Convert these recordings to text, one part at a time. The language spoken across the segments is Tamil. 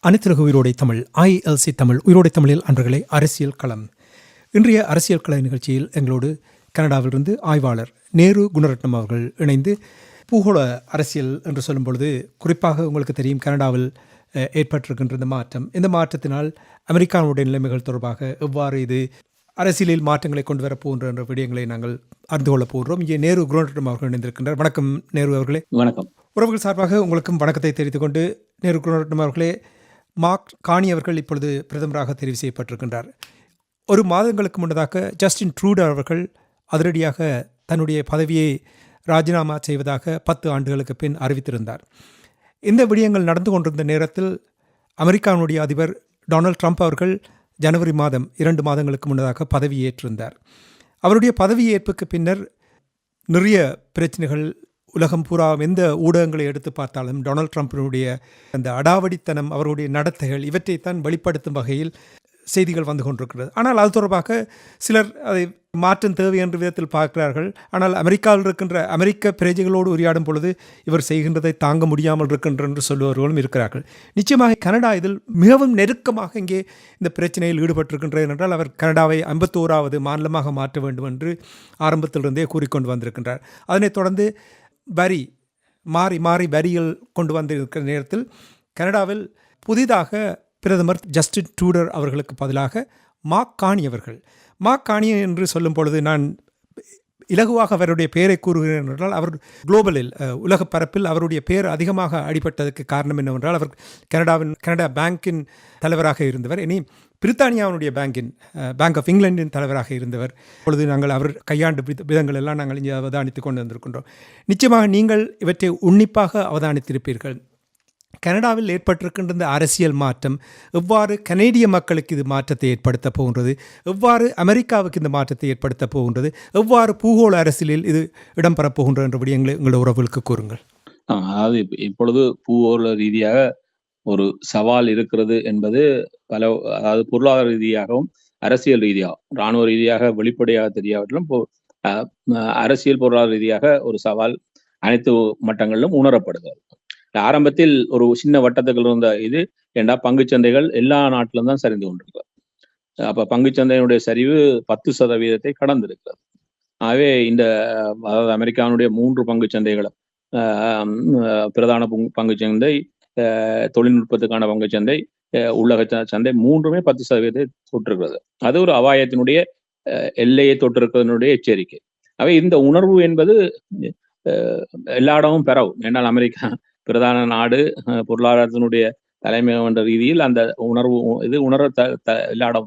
அனைத்துலக உயிரோடை தமிழ் ILC தமிழ் உயிரோடை தமிழில் அன்றர்களே அரசியல் களம். இன்றைய அரசியல் கள நிகழ்ச்சியில் எங்களோடு கனடாவிலிருந்து ஆய்வாளர் நேரு குணரட்னம் அவர்கள் இணைந்து பூகோள அரசியல் என்று சொல்லும் பொழுது குறிப்பாக உங்களுக்கு தெரியும் கனடாவில் ஏற்பட்டிருக்கின்ற இந்த மாற்றத்தினால் அமெரிக்காவுடைய நிலைமைகள் தொடர்பாக எவ்வாறு இது அரசியலில் மாற்றங்களை கொண்டு வரப்போகின்ற என்ற விடயங்களை நாங்கள் அறிந்து கொள்ளப் போகிறோம். இங்கே நேரு குணரட்னம் அவர்கள் இணைந்திருக்கின்றார். வணக்கம் நேரு அவர்களே. வணக்கம். உறவுகள் சார்பாக உங்களுக்கும் வணக்கத்தை தெரிவித்துக் கொண்டு, நேரு குணரட்னம் அவர்களே, மார்க் கார்னி அவர்கள் இப்பொழுது பிரதமராக தெரிவு செய்யப்பட்டிருக்கின்றார். ஒரு மாதங்களுக்கு முன்னதாக ஜஸ்டின் ட்ரூடோ அவர்கள் அதிரடியாக தன்னுடைய பதவியை ராஜினாமா செய்வதாக 10 ஆண்டுகளுக்கு பின் அறிவித்திருந்தார். இந்த விடயங்கள் நடந்து கொண்டிருந்த நேரத்தில் அமெரிக்காவுடைய அதிபர் டொனால்ட் ட்ரம்ப் அவர்கள் ஜனவரி மாதம் 2 மாதங்களுக்கு முன்னதாக பதவியேற்றிருந்தார். அவருடைய பதவியேற்புக்கு பின்னர் நிறைய பிரச்சனைகள் உலகம் பூரா எந்த ஊடகங்களை எடுத்து பார்த்தாலும் டொனால்ட் ட்ரம்பினுடைய அந்த அடாவடித்தனம், அவருடைய நடத்தைகள் இவற்றைத்தான் வெளிப்படுத்தும் வகையில் செய்திகள் வந்து கொண்டிருக்கிறது. ஆனால் அது தொடர்பாக சிலர் அதை மாற்றம் தேவை என்ற விதத்தில் பார்க்கிறார்கள். ஆனால் அமெரிக்காவில் இருக்கின்ற அமெரிக்க பிரஜைகளோடு உரையாடும் பொழுது இவர் செய்கின்றதை தாங்க முடியாமல் இருக்கின்ற என்று சொல்லுவவர்களும் இருக்கிறார்கள். நிச்சயமாக கனடா இதில் மிகவும் நெருக்கமாக இங்கே இந்த பிரச்சனையில் ஈடுபட்டிருக்கின்றது என்றால் அவர் கனடாவை 51வது மாநிலமாக மாற்ற வேண்டும் என்று ஆரம்பத்திலிருந்தே கூறிக்கொண்டு வந்திருக்கின்றார். அதனைத் தொடர்ந்து வரி மாறி வரிகள் கொண்டு வந்திருக்கிற நேரத்தில் கனடாவில் புதிதாக பிரதமர் ஜஸ்டின் ட்ரூடோ அவர்களுக்கு பதிலாக மார்க் கார்னி என்று சொல்லும் பொழுது நான் இலகுவாக அவருடைய பெயரை கூறுகிறேன் என்றால், அவர் குளோபலில் உலக பரப்பில் அவருடைய பெயர் அதிகமாக அடிபட்டதற்கு காரணம் என்னவென்றால் அவர் கனடா பேங்கின் தலைவராக இருந்தவர். இனி பிரித்தானியாவுடைய பேங்க் ஆஃப் இங்கிலாந்தின் தலைவராக இருந்தவர். இப்பொழுது நாங்கள் அவர் கையாண்டு விதங்கள் எல்லாம் நாங்கள் இங்கே அவதானித்து கொண்டு வந்திருக்கின்றோம். நிச்சயமாக நீங்கள் இவற்றை உன்னிப்பாக அவதானித்திருப்பீர்கள். கனடாவில் ஏற்பட்டிருக்கின்ற இந்த அரசியல் மாற்றம் எவ்வாறு கனேடிய மக்களுக்கு இது மாற்றத்தை ஏற்படுத்த போகின்றது, எவ்வாறு அமெரிக்காவுக்கு இந்த மாற்றத்தை ஏற்படுத்த போகின்றது, எவ்வாறு பூகோள அரசியலில் இது இடம்பெறப் போகின்றது என்ற விடயங்களை உங்களுடைய உறவுகளுக்கு கூறுங்கள். அதாவது இப்பொழுது பூகோள ரீதியாக ஒரு சவால் இருக்கிறது என்பது அதாவது பொருளாதார ரீதியாகவும் அரசியல் ரீதியாகவும் இராணுவ ரீதியாக வெளிப்படையாக தெரியாவிட்டாலும் அரசியல் பொருளாதார ரீதியாக ஒரு சவால் அனைத்து மட்டங்களிலும் உணரப்படுகிறது. ஆரம்பத்தில் ஒரு சின்ன வட்டத்துக்குள் இருந்த இது ஏண்டா பங்குச்சந்தைகள் எல்லா நாட்டிலும் தான் சரிந்து கொண்டிருக்கிறது. அப்ப பங்குச்சந்தையினுடைய சரிவு 10% கடந்திருக்கிறது. ஆகவே அதாவது அமெரிக்காவுடைய 3 பங்குச்சந்தைகளும் பிரதான பங்குச்சந்தை, தொழில்நுட்பத்துக்கான பங்குச்சந்தை, உள்ளக சந்தை 3மே 10% தொட்டிருக்கிறது. அது ஒரு அபாயத்தினுடைய எல்லையை தொட்டிருக்கிறதுனுடைய எச்சரிக்கை. அவை இந்த உணர்வு என்பது எல்லா இடமும் பெறவும். ஏன்னால் அமெரிக்கா பிரதான நாடு, பொருளாதாரத்தினுடைய தலைமையம் என்ற ரீதியில் அந்த உணர்வு எல்லா இடம்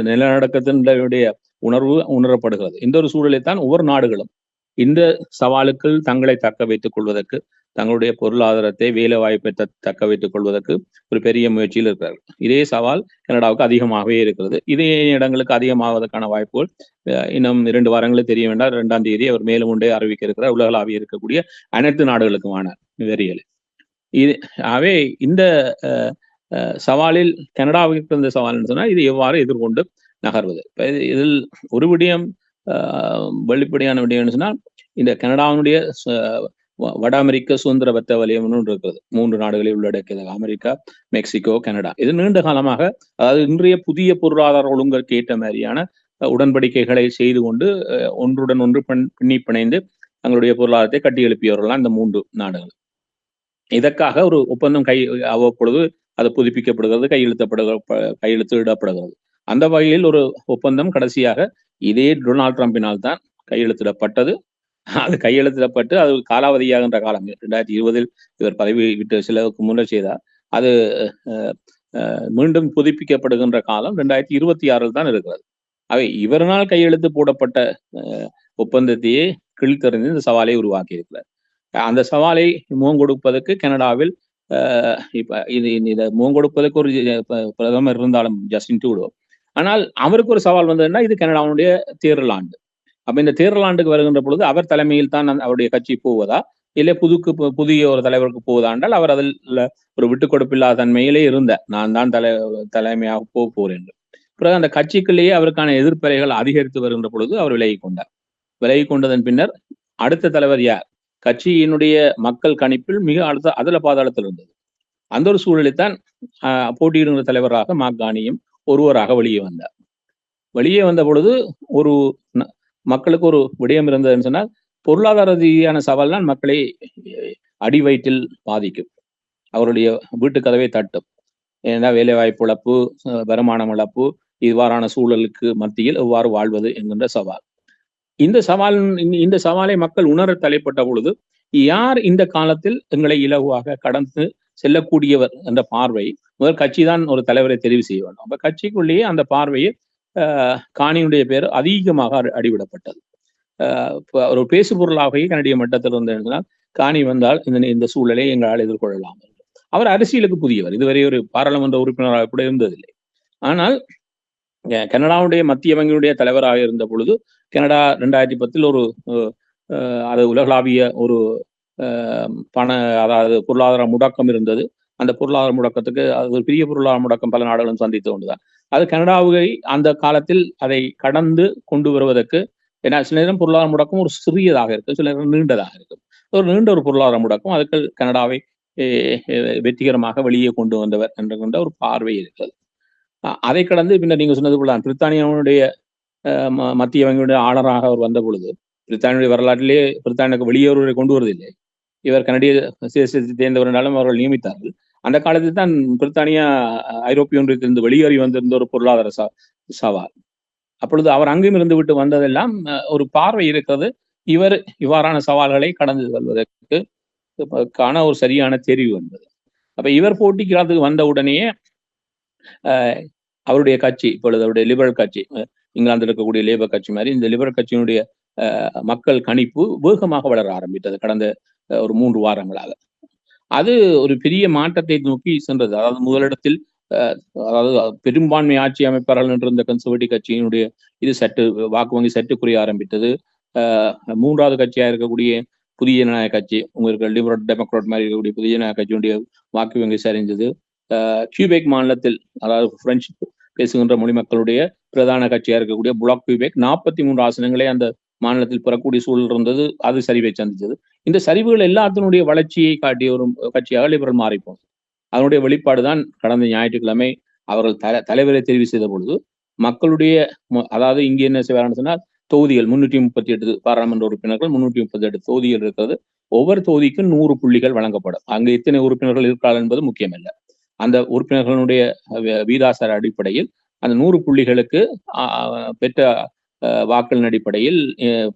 நிலநடுக்கத்தினுடைய உணர்வு உணரப்படுகிறது. இந்த ஒரு சூழலில் தான் ஒவ்வொரு நாடுகளும் இந்த சவாலுக்குள் தங்களை தக்க வைத்துக் கொள்வதற்கு, தங்களுடைய பொருளாதாரத்தை, வேலை வாய்ப்பை தக்க வைத்துக் கொள்வதற்கு ஒரு பெரிய முயற்சியில் இருக்கிறார்கள். இதே சவால் கனடாவுக்கு அதிகமாகவே இருக்கிறது. இதே இடங்களுக்கு அதிகமாவதற்கான வாய்ப்புகள் இன்னும் 2 வாரங்களில் தெரிய வேண்டாம். 2ஆம் தேதி அவர் மேலும் ஒன்றே அறிவிக்க இருக்கிறார். உலகளாவிய இருக்கக்கூடிய அனைத்து நாடுகளுக்குமான வெறியலை. ஆகவே இந்த சவாலில் கனடாவுக்கு இருந்த சவால் சொன்னால் இது எவ்வாறு எதிர்கொண்டு நகர்வது. இதில் ஒரு விடயம் வெளிப்படையான விடயம்னு சொன்னால், இந்த கனடாவினுடைய வட அமெரிக்க சுதந்திர வர்த்தக வலயம் இருக்கிறது. 3 நாடுகளை உள்ளடக்கியது: அமெரிக்கா, மெக்சிகோ, கனடா. இது நீண்ட காலமாக, அதாவது இன்றைய புதிய பொருளாதார ஒழுங்குக்கு ஏற்ற மாதிரியான உடன்படிக்கைகளை செய்து கொண்டு ஒன்றுடன் ஒன்று பிணைந்து தங்களுடைய பொருளாதாரத்தை கட்டி எழுப்பியவர்கள் இந்த 3 நாடுகள். இதற்காக ஒரு ஒப்பந்தம் அவ்வப்பொழுது அது புதுப்பிக்கப்படுகிறது, கையெழுத்திடப்படுகிறது. அந்த வகையில் ஒரு ஒப்பந்தம் கடைசியாக இதே டொனால்ட் ட்ரம்பினால் தான் கையெழுத்திடப்பட்டது. அது கையெழுத்திடப்பட்டு அது காலாவதியாகின்ற காலம் 2020 இவர் பதவி விட்டு சிலருக்கு முன்னர் செய்தார். அது மீண்டும் புதுப்பிக்கப்படுகின்ற காலம் 2026 தான் இருக்கிறது. அவை இவரால் கையெழுத்து போடப்பட்ட ஒப்பந்தத்தையே கிழித்தறிந்து இந்த சவாலை உருவாக்கி இருக்கிறார். அந்த சவாலை முகம் கொடுப்பதற்கு கனடாவில் இதை முகம் கொடுப்பதற்கு ஒரு பிரதமர் இருந்தாலும் ஜஸ்டின் ட்ரூடோ ஆனால் அவருக்கு ஒரு சவால் வந்ததுன்னா இது கனடாவுடைய தேர்தல் ஆண்டு. அப்ப இந்த தேர்தல் ஆண்டுக்கு வருகின்ற பொழுது அவர் தலைமையில் தான் அவருடைய கட்சி போவதா, இல்லை புதிய ஒரு தலைவருக்கு போவதா என்றால் அவர் அதில் ஒரு விட்டுக் கொடுப்பில்லாத தன்மையிலே நான் தான் தலைமையாக போறேன் என்று. பிறகு அந்த கட்சிக்குள்ளேயே அவருக்கான எதிர்ப்பறைகள் அதிகரித்து வருகின்ற பொழுது அவர் விலகிக் கொண்டார். விலகிக் கொண்டதன் பின்னர் அடுத்த தலைவர் யார்? கட்சியினுடைய மக்கள் கணிப்பில் மிக அதல பாதாளத்தில் இருந்தது. அந்த ஒரு சூழலில்தான் போட்டியிடுகிற தலைவராக மாக்கானியும் ஒருவராக வெளியே வந்தார். வெளியே வந்த பொழுது ஒரு மக்களுக்கு ஒரு விடயம் இருந்ததுன்னு சொன்னால், பொருளாதார ரீதியான சவால் தான் மக்களை அடி வயிற்றில் பாதிக்கும். அவருடைய வீட்டு கதவை தட்டும். ஏன்னா வேலைவாய்ப்பு இழப்பு, வருமானம் இழப்பு, இவ்வாறான சூழலுக்கு மத்தியில் எவ்வாறு வாழ்வது என்கின்ற சவால். இந்த சவாலை மக்கள் உணர தலைப்பட்ட பொழுது, யார் இந்த காலத்தில் எங்களை இலகுவாக கடந்து செல்லக்கூடியவர் என்ற பார்வை, முதல் கட்சி தான் ஒரு தலைவரை தெரிவு செய்ய வேண்டும். அப்ப கட்சிக்குள்ளேயே அந்த பார்வையில் காணியினுடைய பேர் அதிகமாக அடிவிடப்பட்டது. ஒரு பேசு பொருளாகவே கனடிய மட்டத்தில் இருந்ததுனால் காணி வந்தால் இந்த சூழலை எங்களால் எதிர்கொள்ளலாம். அவர் அரசியலுக்கு புதியவர், இதுவரை ஒரு பாராளுமன்ற உறுப்பினராக கூட இருந்ததில்லை. ஆனால் கனடாவுடைய மத்திய வங்கியுடைய தலைவராக இருந்த பொழுது கனடா 2010 ஒரு அது உலகளாவிய ஒரு அதாவது பொருளாதார முடக்கம் இருந்தது. அந்த பொருளாதார முடக்கத்துக்கு அது ஒரு பெரிய பொருளாதார முடக்கம் பல நாடுகளும் சந்தித்து கொண்டுதான். அது கனடாவை அந்த காலத்தில் அதை கடந்து கொண்டு வருவதற்கு, ஏன்னா சில நேரம் பொருளாதார முடக்கம் ஒரு சிறியதாக இருக்கு, சில நேரம் நீண்டதாக இருக்கும். ஒரு நீண்ட ஒரு பொருளாதார முடக்கம் அதுக்கு கனடாவை வெற்றிகரமாக வெளியே கொண்டு வந்தவர் என்ற ஒரு பார்வை இருக்கிறது. அதை கடந்து பின்னர் நீங்க சொன்னது போல பிரித்தானியாவுடைய மத்திய வங்கியுடைய ஆளுநராக அவர் வந்த பொழுது, பிரித்தானிய வரலாற்றிலே பிரித்தானியாவுக்கு வெளியேறுவரை கொண்டு வருவதில்லை. இவர் கனடிய தேசத்தை சேர்ந்தவர் என்றாலும் அவர்கள் நியமித்தார்கள். அந்த காலத்தில் தான் பிரித்தானியா ஐரோப்பிய ஒன்றியத்திலிருந்து வெளியேறி வந்திருந்த ஒரு பொருளாதார சவால். அப்பொழுது அவர் அங்கும் இருந்து விட்டு வந்ததெல்லாம் ஒரு பார்வை இருக்கிறது. இவர் இவ்வாறான சவால்களை கடந்து செல்வதற்கு ஒரு சரியான தெரிவு என்பது. அப்ப இவர் போட்டிக்கு வந்த உடனேயே அவருடைய கட்சி, இப்பொழுது அவருடைய லிபரல் கட்சி, இங்கிலாந்தில் இருக்கக்கூடிய லேபர் கட்சி மாதிரி இந்த லிபரல் கட்சியினுடைய மக்கள் கணிப்பு வேகமாக வளர ஆரம்பித்தது கடந்த ஒரு 3 வாரங்களாக. அது ஒரு பெரிய மாற்றத்தை நோக்கி சென்றது. அதாவது முதலிடத்தில் அதாவது பெரும்பான்மை ஆட்சி அமைப்பாளர்கள் இருந்த கன்சர்வேட்டிவ் கட்சியினுடைய இது வாக்கு வங்கி சற்று குறைய ஆரம்பித்தது. 3வது கட்சியா இருக்கக்கூடிய புதிய ஜனநாயக கட்சி, உங்களுக்கு லிபரல் டெமோக்ராட் மாதிரி இருக்கக்கூடிய புதிய ஜனநாயக கட்சியினுடைய வாக்கு வங்கி சரிந்தது. கியூபெக் மாநிலத்தில், அதாவது பிரெஞ்சு பேசுகின்ற மொழி மக்களுடைய பிரதான கட்சியா இருக்கக்கூடிய புளாக் கியூபெக் 43 ஆசனங்களை அந்த மாநிலத்தில் பெறக்கூடிய சூழல் இருந்தது. அது சரிவை சந்திச்சது. இந்த சரிவுகள் எல்லாத்தினுடைய வளர்ச்சியை காட்டிய ஒரு கட்சியாக லிபரல் மாறிப்போம். அதனுடைய வெளிப்பாடுதான் கடந்த ஞாயிற்றுக்கிழமை அவர்கள் தலைவரை தெரிவு செய்த பொழுது மக்களுடைய, அதாவது இங்கே என்ன செய்வார்கள் சொன்னால், தொகுதிகள் 338 பாராளுமன்ற உறுப்பினர்கள், 338 தொகுதிகள் இருக்கிறது. ஒவ்வொரு தொகுதிக்கும் 100 புள்ளிகள் வழங்கப்படும். அங்கு எத்தனை உறுப்பினர்கள் இருக்கிறார்கள் என்பது முக்கியமல்ல. அந்த உறுப்பினர்களுடைய வீதாசார அடிப்படையில் அந்த 100 புள்ளிகளுக்கு பெற்ற வாக்களின் அடிப்படையில்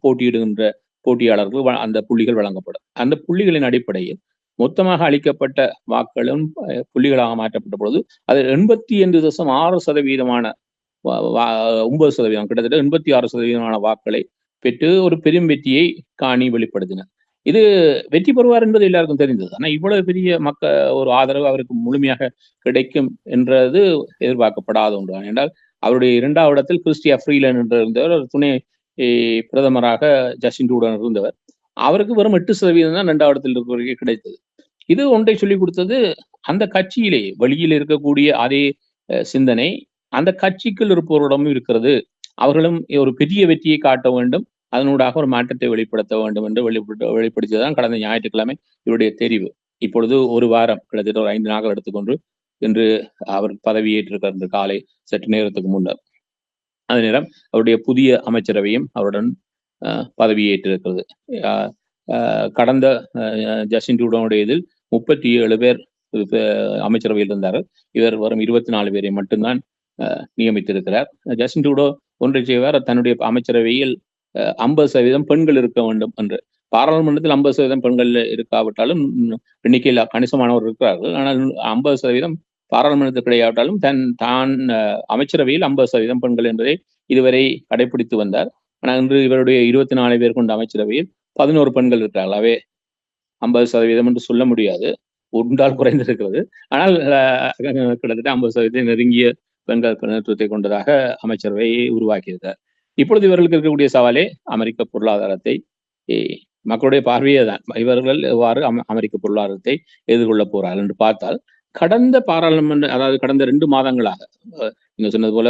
போட்டியிடுகின்ற போட்டியாளர்கள் அந்த புள்ளிகள் வழங்கப்படும். அந்த புள்ளிகளின் அடிப்படையில் மொத்தமாக அளிக்கப்பட்ட வாக்களும் புள்ளிகளாக மாற்றப்பட்ட பொழுது அது 85.6% 9%, கிட்டத்தட்ட 86% வாக்களை பெற்று ஒரு பெரும் வெற்றியை காணி வெளிப்படுத்தினர். இது வெற்றி பெறுவார் என்பது எல்லாருக்கும் தெரிந்தது. ஆனா இவ்வளவு பெரிய ஒரு ஆதரவு அவருக்கு முழுமையாக கிடைக்கும் என்றது எதிர்பார்க்கப்படாத ஒன்று. என்றால் அவருடைய 2வது இடத்தில் கிறிஸ்டியா ஃப்ரீலன் என்று இருந்தவர், துணை பிரதமராக ஜஸ்டின் ட்ரூடோ இருந்தவர். அவருக்கு வெறும் 8% தான் 2வது இடத்தில் இருக்கிறவருக்கு கிடைத்தது. இது ஒன்றை சொல்லிக் கொடுத்தது, அந்த கட்சியிலே வெளியில் இருக்கக்கூடிய அதே சிந்தனை அந்த கட்சிக்குள் இருப்பவரிடமும் இருக்கிறது. அவர்களும் ஒரு பெரிய வெற்றியை காட்ட வேண்டும், அதனூடாக ஒரு மாற்றத்தை வெளிப்படுத்த வேண்டும் என்று வெளிப்படுத்தியதான் கடந்த ஞாயிற்றுக்கிழமை இவருடைய தெரிவு. இப்பொழுது ஒரு வாரம், கிட்டத்தட்ட ஒரு 5 நாட்கள் எடுத்துக்கொண்டு இன்று அவர் பதவியேற்றிருக்கிற காலை சற்று நேரத்துக்கு முன்னர் அதே நேரம் அவருடைய புதிய அமைச்சரவையும் அவருடன் பதவியேற்றிருக்கிறது. கடந்த ஜஸ்டின் ட்ரூடோனுடைய இதில் 37 பேர் அமைச்சரவையில் இருந்தார்கள். இவர் வரும் 24 பேரை மட்டும்தான் நியமித்திருக்கிறார். ஜஸ்டின் ட்ரூடோ ஒன்றை செய்வார், தன்னுடைய அமைச்சரவையில் 50% பெண்கள் இருக்க வேண்டும் என்று. பாராளுமன்றத்தில் 50% பெண்கள் இருக்காவிட்டாலும் எண்ணிக்கையில் கணிசமானவர் இருக்கிறார்கள். ஆனால் 50% பாராளுமன்றத்தில் கிடையாவிட்டாலும் தான் அமைச்சரவையில் 50% பெண்கள் என்பதை இதுவரை கடைபிடித்து வந்தார். ஆனால் இன்று இவருடைய 24 பேர் கொண்ட அமைச்சரவையில் 11 பெண்கள் இருக்கிறார்கள். அவை 50% என்று சொல்ல முடியாது, ஒன்றால் குறைந்திருக்கிறது. ஆனால் கிட்டத்தட்ட 50% நெருங்கிய பெண்கள் பிரதிநிதித்துவத்தை கொண்டதாக அமைச்சரவையை உருவாக்கியிருக்கார். இப்பொழுது இவர்களுக்கு இருக்கக்கூடிய சவாலே அமெரிக்க பொருளாதாரத்தை மக்களுடைய பார்வையே தான். இவர்கள் எவ்வாறு அமெரிக்க பொருளாதாரத்தை எதிர்கொள்ளப் போறார்கள் என்று பார்த்தால், கடந்த பாராளுமன்ற அதாவது கடந்த 2 மாதங்களாக நீங்க சொன்னது போல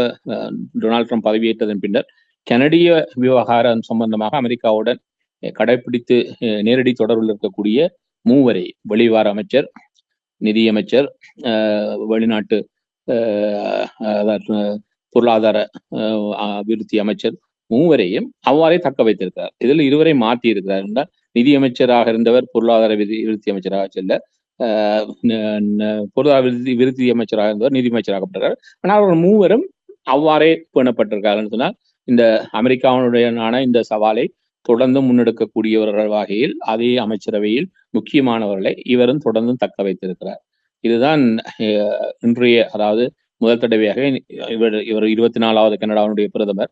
டொனால்ட் ட்ரம்ப் பதவியேற்றதன் பின்னர் கனடிய விவகாரம் சம்பந்தமாக அமெரிக்காவுடன் கடைபிடித்து நேரடி தொடர்பில் இருக்கக்கூடிய மூவரை வெளிவார அமைச்சர், நிதியமைச்சர், வெளிநாட்டு பொருளாதார அபிவிருத்தி அமைச்சர் மூவரையும் அவ்வாறே தக்க வைத்திருக்கிறார். இதில் இருவரை மாற்றி இருக்கிறார் என்றால் நிதியமைச்சராக இருந்தவர் பொருளாதார விருத்தி அமைச்சராக செல்ல, பொருளாதார விருத்தி அமைச்சராக இருந்தவர் நிதியமைச்சராகப்பட்டிருக்கார். ஆனால் அவர்கள் மூவரும் அவ்வாறே பேணப்பட்டிருக்கார்கள் சொன்னால் இந்த அமெரிக்காவுடனான இந்த சவாலை தொடர்ந்து முன்னெடுக்கக்கூடியவர்கள் வகையில் அதே அமைச்சரவையில் முக்கியமானவர்களை இவரும் தொடர்ந்து தக்க வைத்திருக்கிறார். இதுதான் இன்றைய அதாவது முதல் தடவையாக இவர் 24வது கனடாவுடைய பிரதமர்.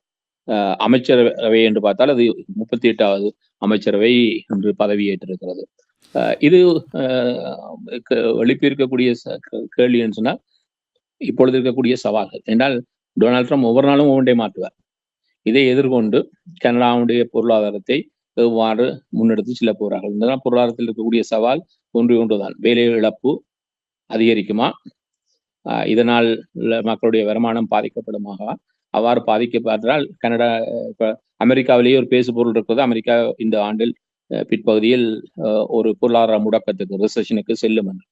அமைச்சரவை என்று பார்த்தால் அது 38வது அமைச்சரவை என்று பதவியேற்றிருக்கிறது. இது எழுப்பியிருக்கக்கூடிய கேள்வி என்று சொன்னால் இப்பொழுது இருக்கக்கூடிய சவால்கள் என்றால் டொனால்ட் ட்ரம்ப் ஒவ்வொரு நாளும் ஒவ்வொன்றை மாற்றுவார். இதை எதிர்கொண்டு கனடாவுடைய பொருளாதாரத்தை எவ்வாறு முன்னெடுத்து செல்ல போகிறார்கள். இந்த பொருளாதாரத்தில் இருக்கக்கூடிய சவால் ஒன்றுதான், வேலை இழப்பு அதிகரிக்குமா, இதனால் மக்களுடைய வருமானம் பாதிக்கப்படுமாக, அவ்வாறு பாதிக்கப்பட்டால் கனடா இப்ப அமெரிக்காவிலேயே ஒரு பேசுபொருள் இருக்கிறது. அமெரிக்கா இந்த ஆண்டில் பிற்பகுதியில் ஒரு பொருளாதார முடக்கத்துக்கு ரிசெஷனுக்கு செல்லும் என்று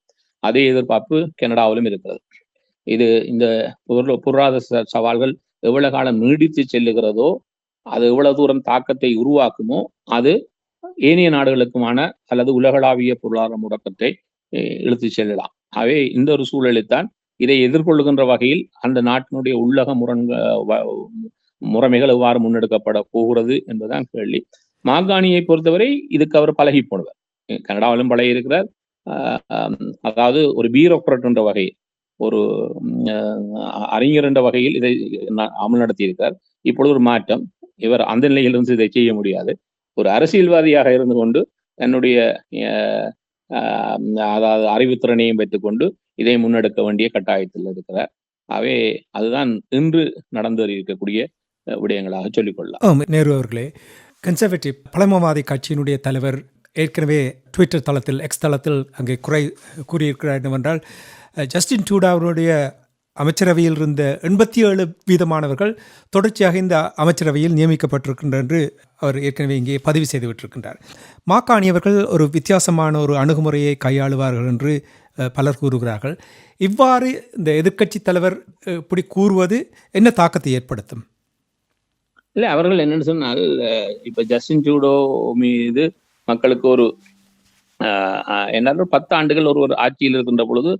அதே எதிர்பார்ப்பு கனடாவிலும் இருக்கிறது. இது இந்த பொருளாதார சவால்கள் எவ்வளவு காலம் நீடித்து செல்லுகிறதோ அது எவ்வளவு தூரம் தாக்கத்தை உருவாக்குமோ அது ஏனைய நாடுகளுக்குமான அல்லது உலகளாவிய பொருளாதார முடக்கத்தை இழுத்து செல்லலாம். ஆகவே இந்த ஒரு சூழலில்தான் இதை எதிர்கொள்ளுகின்ற வகையில் அந்த நாட்டினுடைய உள்ளக முறைமைகள் எவ்வாறு முன்னெடுக்கப்பட போகிறது என்பதுதான் கேள்வி. மாகாணியை பொறுத்தவரை இதுக்கு அவர் பழகி போடுவார். கனடாவிலும் பழகி இருக்கிறார். அதாவது ஒரு பியூரோக்ராட் என்ற வகையில், ஒரு அறிஞர் என்ற வகையில் இதை அமல் நடத்தி இருக்கிறார். இப்பொழுது ஒரு மாற்றம், இவர் அந்த நிலையிலிருந்து இதை செய்ய முடியாது. ஒரு அரசியல்வாதியாக இருந்து கொண்டு தன்னுடைய அதாவது அறிவுத்திறனையும் வைத்துக்கொண்டு இதை முன்னெடுக்க வேண்டிய கட்டாயத்தில் இருக்கிறார். ஆகவே அதுதான் இன்று நடந்து இருக்கக்கூடிய விடயங்களாக சொல்லிக்கொள்ளலாம். நேரு அவர்களே, கன்சர்வேட்டிவ் பழமவாதி கட்சியினுடைய தலைவர் ஏற்கனவே ட்விட்டர் தளத்தில், எக்ஸ் தளத்தில் அங்கே குறை கூறியிருக்கிறார் என்னவென்றால், ஜஸ்டின் ட்ரூடோவுடைய அமைச்சரவையில் இருந்த 87% தொடர்ச்சியாக இந்த அமைச்சரவையில் நியமிக்கப்பட்டிருக்கின்றனர் என்று அவர் ஏற்கனவே இங்கே பதிவு செய்து விட்டிருக்கின்றார். மாக்காணியவர்கள் ஒரு வித்தியாசமான ஒரு அணுகுமுறையை கையாளுவார்கள் என்று பலர் கூறுகிறார்கள். இவ்வாறு இந்த எதிர்க்கட்சி தலைவர் இப்படி கூறுவது என்ன தாக்கத்தை ஏற்படுத்தும்? இல்லை, அவர்கள் என்னன்னு சொன்னால், இப்ப ஜஸ்டின் ட்ரூடோ மீது மக்களுக்கு ஒரு என்ன 10 ஆண்டுகள் ஒரு ஆட்சியில் இருக்கின்ற பொழுது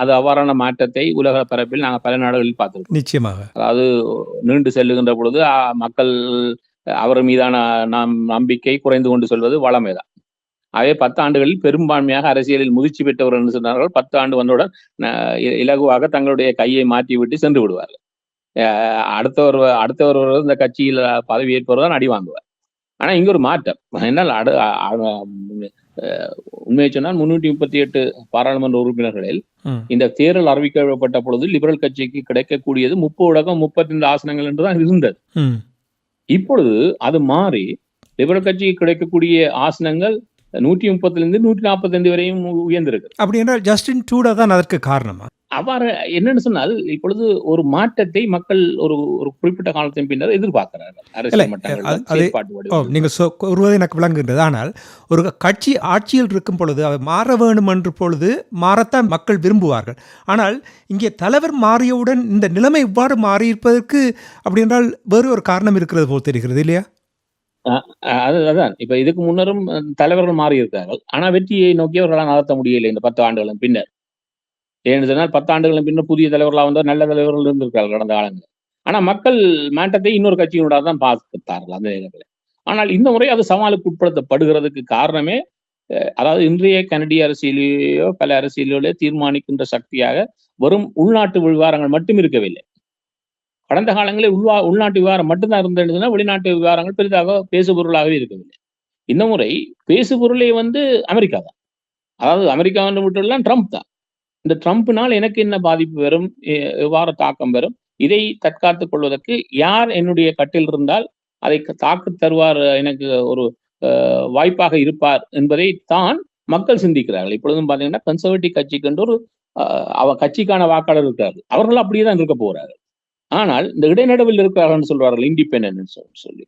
அது அவ்வாறான மாற்றத்தை உலக பரப்பில் நாங்கள் பல நாடுகளில் பார்த்திருக்கோம். நிச்சயமாக. அதாவது நீண்டு செல்லுகின்ற பொழுது மக்கள் அவர் மீதான நம்பிக்கை குறைந்து கொண்டு செல்வது வளமைதான். ஆகவே 10 ஆண்டுகளில் பெரும்பான்மையாக அரசியலில் முதிர்ச்சி பெற்றவர்கள் என்று சொன்னார்கள். 10 ஆண்டு வந்தவுடன் இலகுவாக தங்களுடைய கையை மாற்றிவிட்டு சென்று விடுவார்கள். அடுத்தவர் இந்த கட்சியில் பதவியேற்பவர் தான் அடி வாங்குவார். ஆனா இங்க ஒரு மாற்றம் என்னால் உண்மையை சொன்னால் 338 பாராளுமன்ற உறுப்பினர்களில் இந்த தேர்தல் அறிவிக்கப்பட்ட பொழுது லிபரல் கட்சிக்கு கிடைக்கக்கூடியது 35 ஆசனங்கள் என்றுதான் இருந்தது. இப்பொழுது அது மாறி லிபரல் கட்சிக்கு கிடைக்கக்கூடிய ஆசனங்கள் 130 145 வரையும் உயர்ந்திருக்கு. அப்படி என்றால் ஜஸ்டின் ட்ரூடோ தான் அதற்கு காரணமா? அவ்வாறு என்னன்னு சொன்னால், இப்பொழுது ஒரு மாற்றத்தை மக்கள் ஒரு குறிப்பிட்ட காலத்தின் பின்னர் எதிர்பார்க்கிறார்கள். அரசியல் மட்டங்கள் நீங்க கூறுவது எனக்கு விளங்குகின்றது. ஆனால் ஒரு கட்சி ஆட்சியில் இருக்கும் பொழுது அவர் மாற வேண்டும் என்ற பொழுது மாறத்தான் மக்கள் விரும்புவார்கள். ஆனால் இங்கே தலைவர் மாறியவுடன் இந்த நிலைமை இவ்வாறு மாறியிருப்பதற்கு அப்படி என்றால் வேறு ஒரு காரணம் இருக்கிறது போல் தெரிகிறது இல்லையா? அதுதான் இப்ப இதுக்கு முன்னரும் தலைவர்கள் மாறி இருக்கிறார்கள். ஆனா வெற்றியை நோக்கி அவர்களால் நடத்த முடியலை இந்த 10 ஆண்டுகளின் பின்னர். ஏன்னு சொன்னால் 10 ஆண்டுகளின் பின்னர் புதிய தலைவர்களாக வந்தால் நல்ல தலைவர்கள் இருந்திருக்கார்கள் கடந்த காலங்களில். ஆனா மக்கள் மாற்றத்தை இன்னொரு கட்சியினோட தான் பார்த்தார்கள் அந்த நேரத்தில். ஆனால் இந்த முறை அது சவாலுக்கு உட்படுத்தப்படுகிறதுக்கு காரணமே அதாவது இன்றைய கனடிய அரசியலையோ பல அரசியலையோ தீர்மானிக்கின்ற சக்தியாக வெறும் உள்நாட்டு விவகாரங்கள் மட்டும் இருக்கவில்லை. கடந்த காலங்களில் உள்நாட்டு விவகாரம் மட்டும்தான் இருந்ததுன்னா வெளிநாட்டு விவகாரங்கள் பெரிதாக பேசுபொருளாகவே இருக்கவில்லை. இந்த முறை பேசுபொருளே அமெரிக்கா தான். அதாவது அமெரிக்கா மட்டும் ட்ரம்ப் தான். இந்த ட்ரம்ப்னால் எனக்கு என்ன பாதிப்பு வரும், எவ்வாறு தாக்கம் வரும், இதை தற்காத்துக் கொள்வதற்கு யார் என்னுடைய கட்டில் இருந்தால் அதை தாக்குத் தருவார், எனக்கு ஒரு வாய்ப்பாக இருப்பார் என்பதை தான் மக்கள் சிந்திக்கிறார்கள். இப்பொழுதும் பார்த்தீங்கன்னா கன்சர்வேட்டிவ் கட்சிக்கு என்று ஒரு கட்சிக்கான வாக்காளர் இருக்கிறார்கள். அவர்கள் அப்படியே தான் இருக்க போகிறார்கள். ஆனால் இந்த இடைநடுவில் இருக்கிறார்கள் சொல்வார்கள் இண்டிபெண்டன்ட் சொல்லி.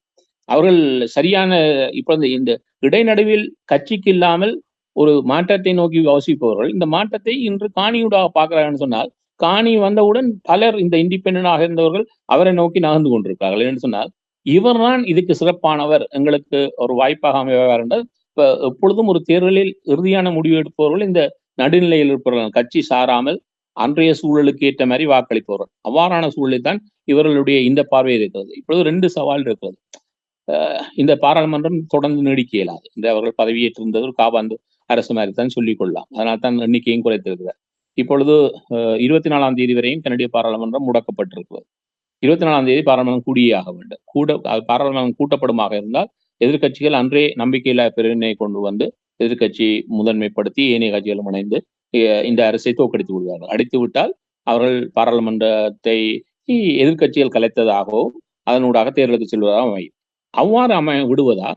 அவர்கள் சரியான இப்ப இந்த இடைநடுவில் கட்சிக்கு இல்லாமல் ஒரு மாற்றத்தை நோக்கி யோசிப்பவர்கள் இந்த மாற்றத்தை இன்று காணியூடாக பார்க்கிறார்கள் சொன்னால், காணி வந்தவுடன் பலர் இந்த இண்டிபெண்டன்டாக இருந்தவர்கள் அவரை நோக்கி நகர்ந்து கொண்டிருக்கிறார்கள் என்று சொன்னால், இவர்தான் இதுக்கு சிறப்பானவர், எங்களுக்கு ஒரு வாய்ப்பாக அமைவார் என்றால், இப்ப எப்பொழுதும் ஒரு தேர்தலில் இறுதியான முடிவு எடுப்பவர்கள் இந்த நடுநிலையில் இருப்பவர்கள், கட்சி சாராமல் அன்றைய சூழலுக்கு ஏற்ற மாதிரி வாக்களிப்பவர்கள். அவ்வாறான சூழலில் தான் இவர்களுடைய இந்த பார்வை இருக்கிறது. இப்பொழுது 2 சவால் இருக்கிறது. இந்த பாராளுமன்றம் தொடர்ந்து நீடிக்க இயலாது. இந்த அவர்கள் பதவியேற்றிருந்தது ஒரு காபாந்து அரசு மாதிரி தான் சொல்லிக் கொள்ளலாம். அதனால் தான் எண்ணிக்கையும் குறைத்திருக்கிறார். இப்பொழுது 24ஆம் தேதி வரையும் கனடிய பாராளுமன்றம் முடக்கப்பட்டிருக்கிறது. 24ஆம் தேதி பாராளுமன்றம் கூடியே ஆக வேண்டும். பாராளுமன்றம் கூட்டப்படுமாக இருந்தால் எதிர்க்கட்சிகள் அன்றே நம்பிக்கையில்லா பிரேரணை கொண்டு வந்து எதிர்க்கட்சி முதன்மைப்படுத்தி ஏனைய கட்சிகளும் இணைந்து இந்த அரசை தோற்கடித்து விடுவார்கள். அடித்து விட்டால் அவர்கள் பாராளுமன்றத்தை எதிர்க்கட்சிகள் கலைத்ததாகவும் அதனூடாக தேர்தலுக்கு செல்வதாகவும் அமையும். அவ்வாறு விடுவதா,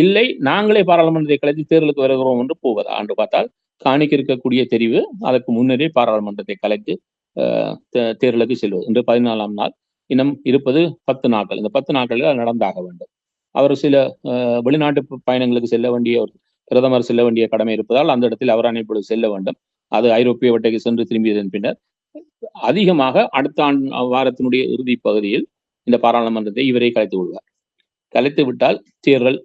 இல்லை நாங்களே பாராளுமன்றத்தை கலைத்து தேர்தலுக்கு வருகிறோம் என்று போவதா என்று பார்த்தால் காணிக்கு இருக்கக்கூடிய தெரிவு அதற்கு முன்னரே பாராளுமன்றத்தை கலைத்து தேர்தலுக்கு செல்வது. இன்று 14ஆம் நாள், இன்னும் இருப்பது 10 நாட்கள். இந்த 10 நாட்களில் நடந்தாக வேண்டும். அவர் சில வெளிநாட்டு பயணங்களுக்கு செல்ல வேண்டிய ஒரு பிரதமர் செல்ல வேண்டிய கடமை இருப்பதால் அந்த இடத்தில் அவர் இப்பொழுது செல்ல வேண்டும். அது ஐரோப்பிய வட்டைக்கு சென்று திரும்பியதன் பின்னர் அதிகமாக அடுத்த வாரத்தினுடைய இறுதி பகுதியில் இந்த பாராளுமன்றத்தை இவரை கலைத்து விடுவார். கலைத்து விட்டால் தேர்தல்